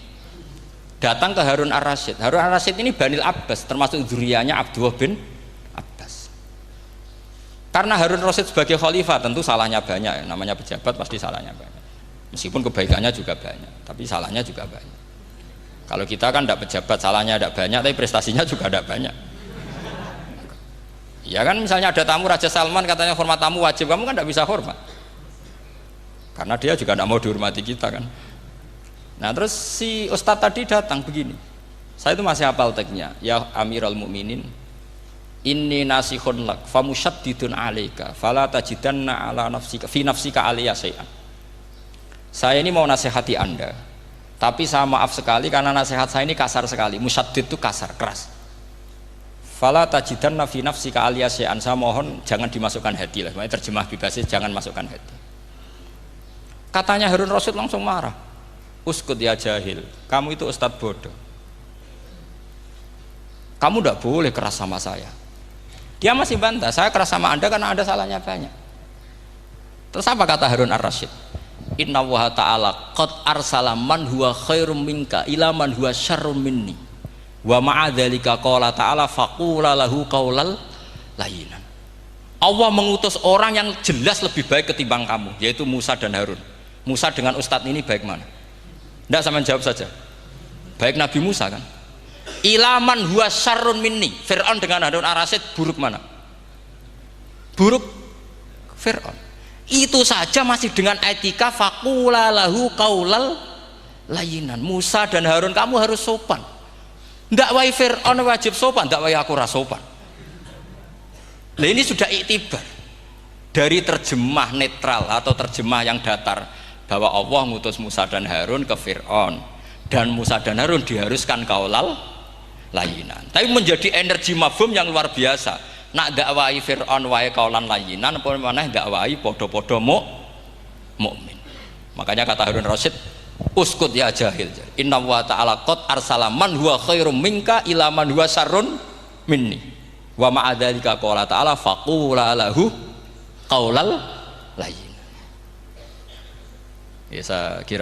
A: datang ke Harun Ar-Rasyid. Harun Ar-Rasyid ini Banil Abbas, termasuk zuriyahnya Abdullah bin Abbas. Karena Harun Ar-Rasyid sebagai khalifah tentu salahnya banyak, namanya pejabat pasti salahnya banyak. Meskipun kebaikannya juga banyak, tapi salahnya juga banyak. Kalau kita kan tidak pejabat, salahnya tidak banyak, tapi prestasinya juga tidak banyak. Ya kan, misalnya ada tamu Raja Salman, katanya hormat tamu wajib, kamu kan tidak bisa hormat. Karena dia juga tidak mau dihormati kita kan. Nah terus si ustadz tadi datang begini, saya itu masih hafal teksnya, ya Amirul Mukminin, inni nasihun lak famusyaddidun alaika fala tajidanna ala nafsika fi nafsika aliyya syai'an. Saya ini mau nasihati Anda, tapi saya maaf sekali karena nasihat saya ini kasar sekali. Musyaddid itu kasar, keras. Fala tajidanna fi nafsika aliyya syai'an, saya mohon jangan dimasukkan hati lah. Makanya terjemah bebasnya jangan masukkan hati. Katanya Harun Rasyid langsung marah. Uskut ya jahil, kamu itu ustadz bodoh. Kamu tidak boleh keras sama saya. Dia masih bantah, saya keras sama Anda karena Anda salahnya banyak. Terus apa kata Harun Ar-Rasyid? Inna wa ta'ala qad arsala man huwa khairum minka ila man huwa syarrum minni wa ma'adzalika qala ta'ala faqula lahu qaulal layyinan. Allah mengutus orang yang jelas lebih baik ketimbang kamu, yaitu Musa dan Harun. Musa dengan ustadz ini baik mana? Tidak, sama jawab saja. Baik Nabi Musa kan? Ilaman huwa syarrun minni. Fir'aun dengan Harun Ar-Rasyid buruk mana? Buruk Fir'aun. Itu saja masih dengan etika faqula lahu qaulal layyinan. Musa dan Harun kamu harus sopan. Ndak wae Fir'aun wajib sopan, ndak wae aku ra sopan. Nah ini sudah iktibar dari terjemah netral atau terjemah yang datar bahwa Allah ngutus Musa dan Harun ke Fir'aun dan Musa dan Harun diharuskan qaulal layyinan. Tapi menjadi energi mafhum yang luar biasa. Nak dakwai Fir'aun wae qaulan layyinan apa maneh dakwai padha-padha mukmin. Makanya kata Harun Rasyid, uskut ya jahil. Inna wa ta'ala qad arsala man huwa khairum minka ila man huwa syarrun minni. Wa ma'adzalika qala ta'ala faqula lahu qaulal layyin. Ya saya kira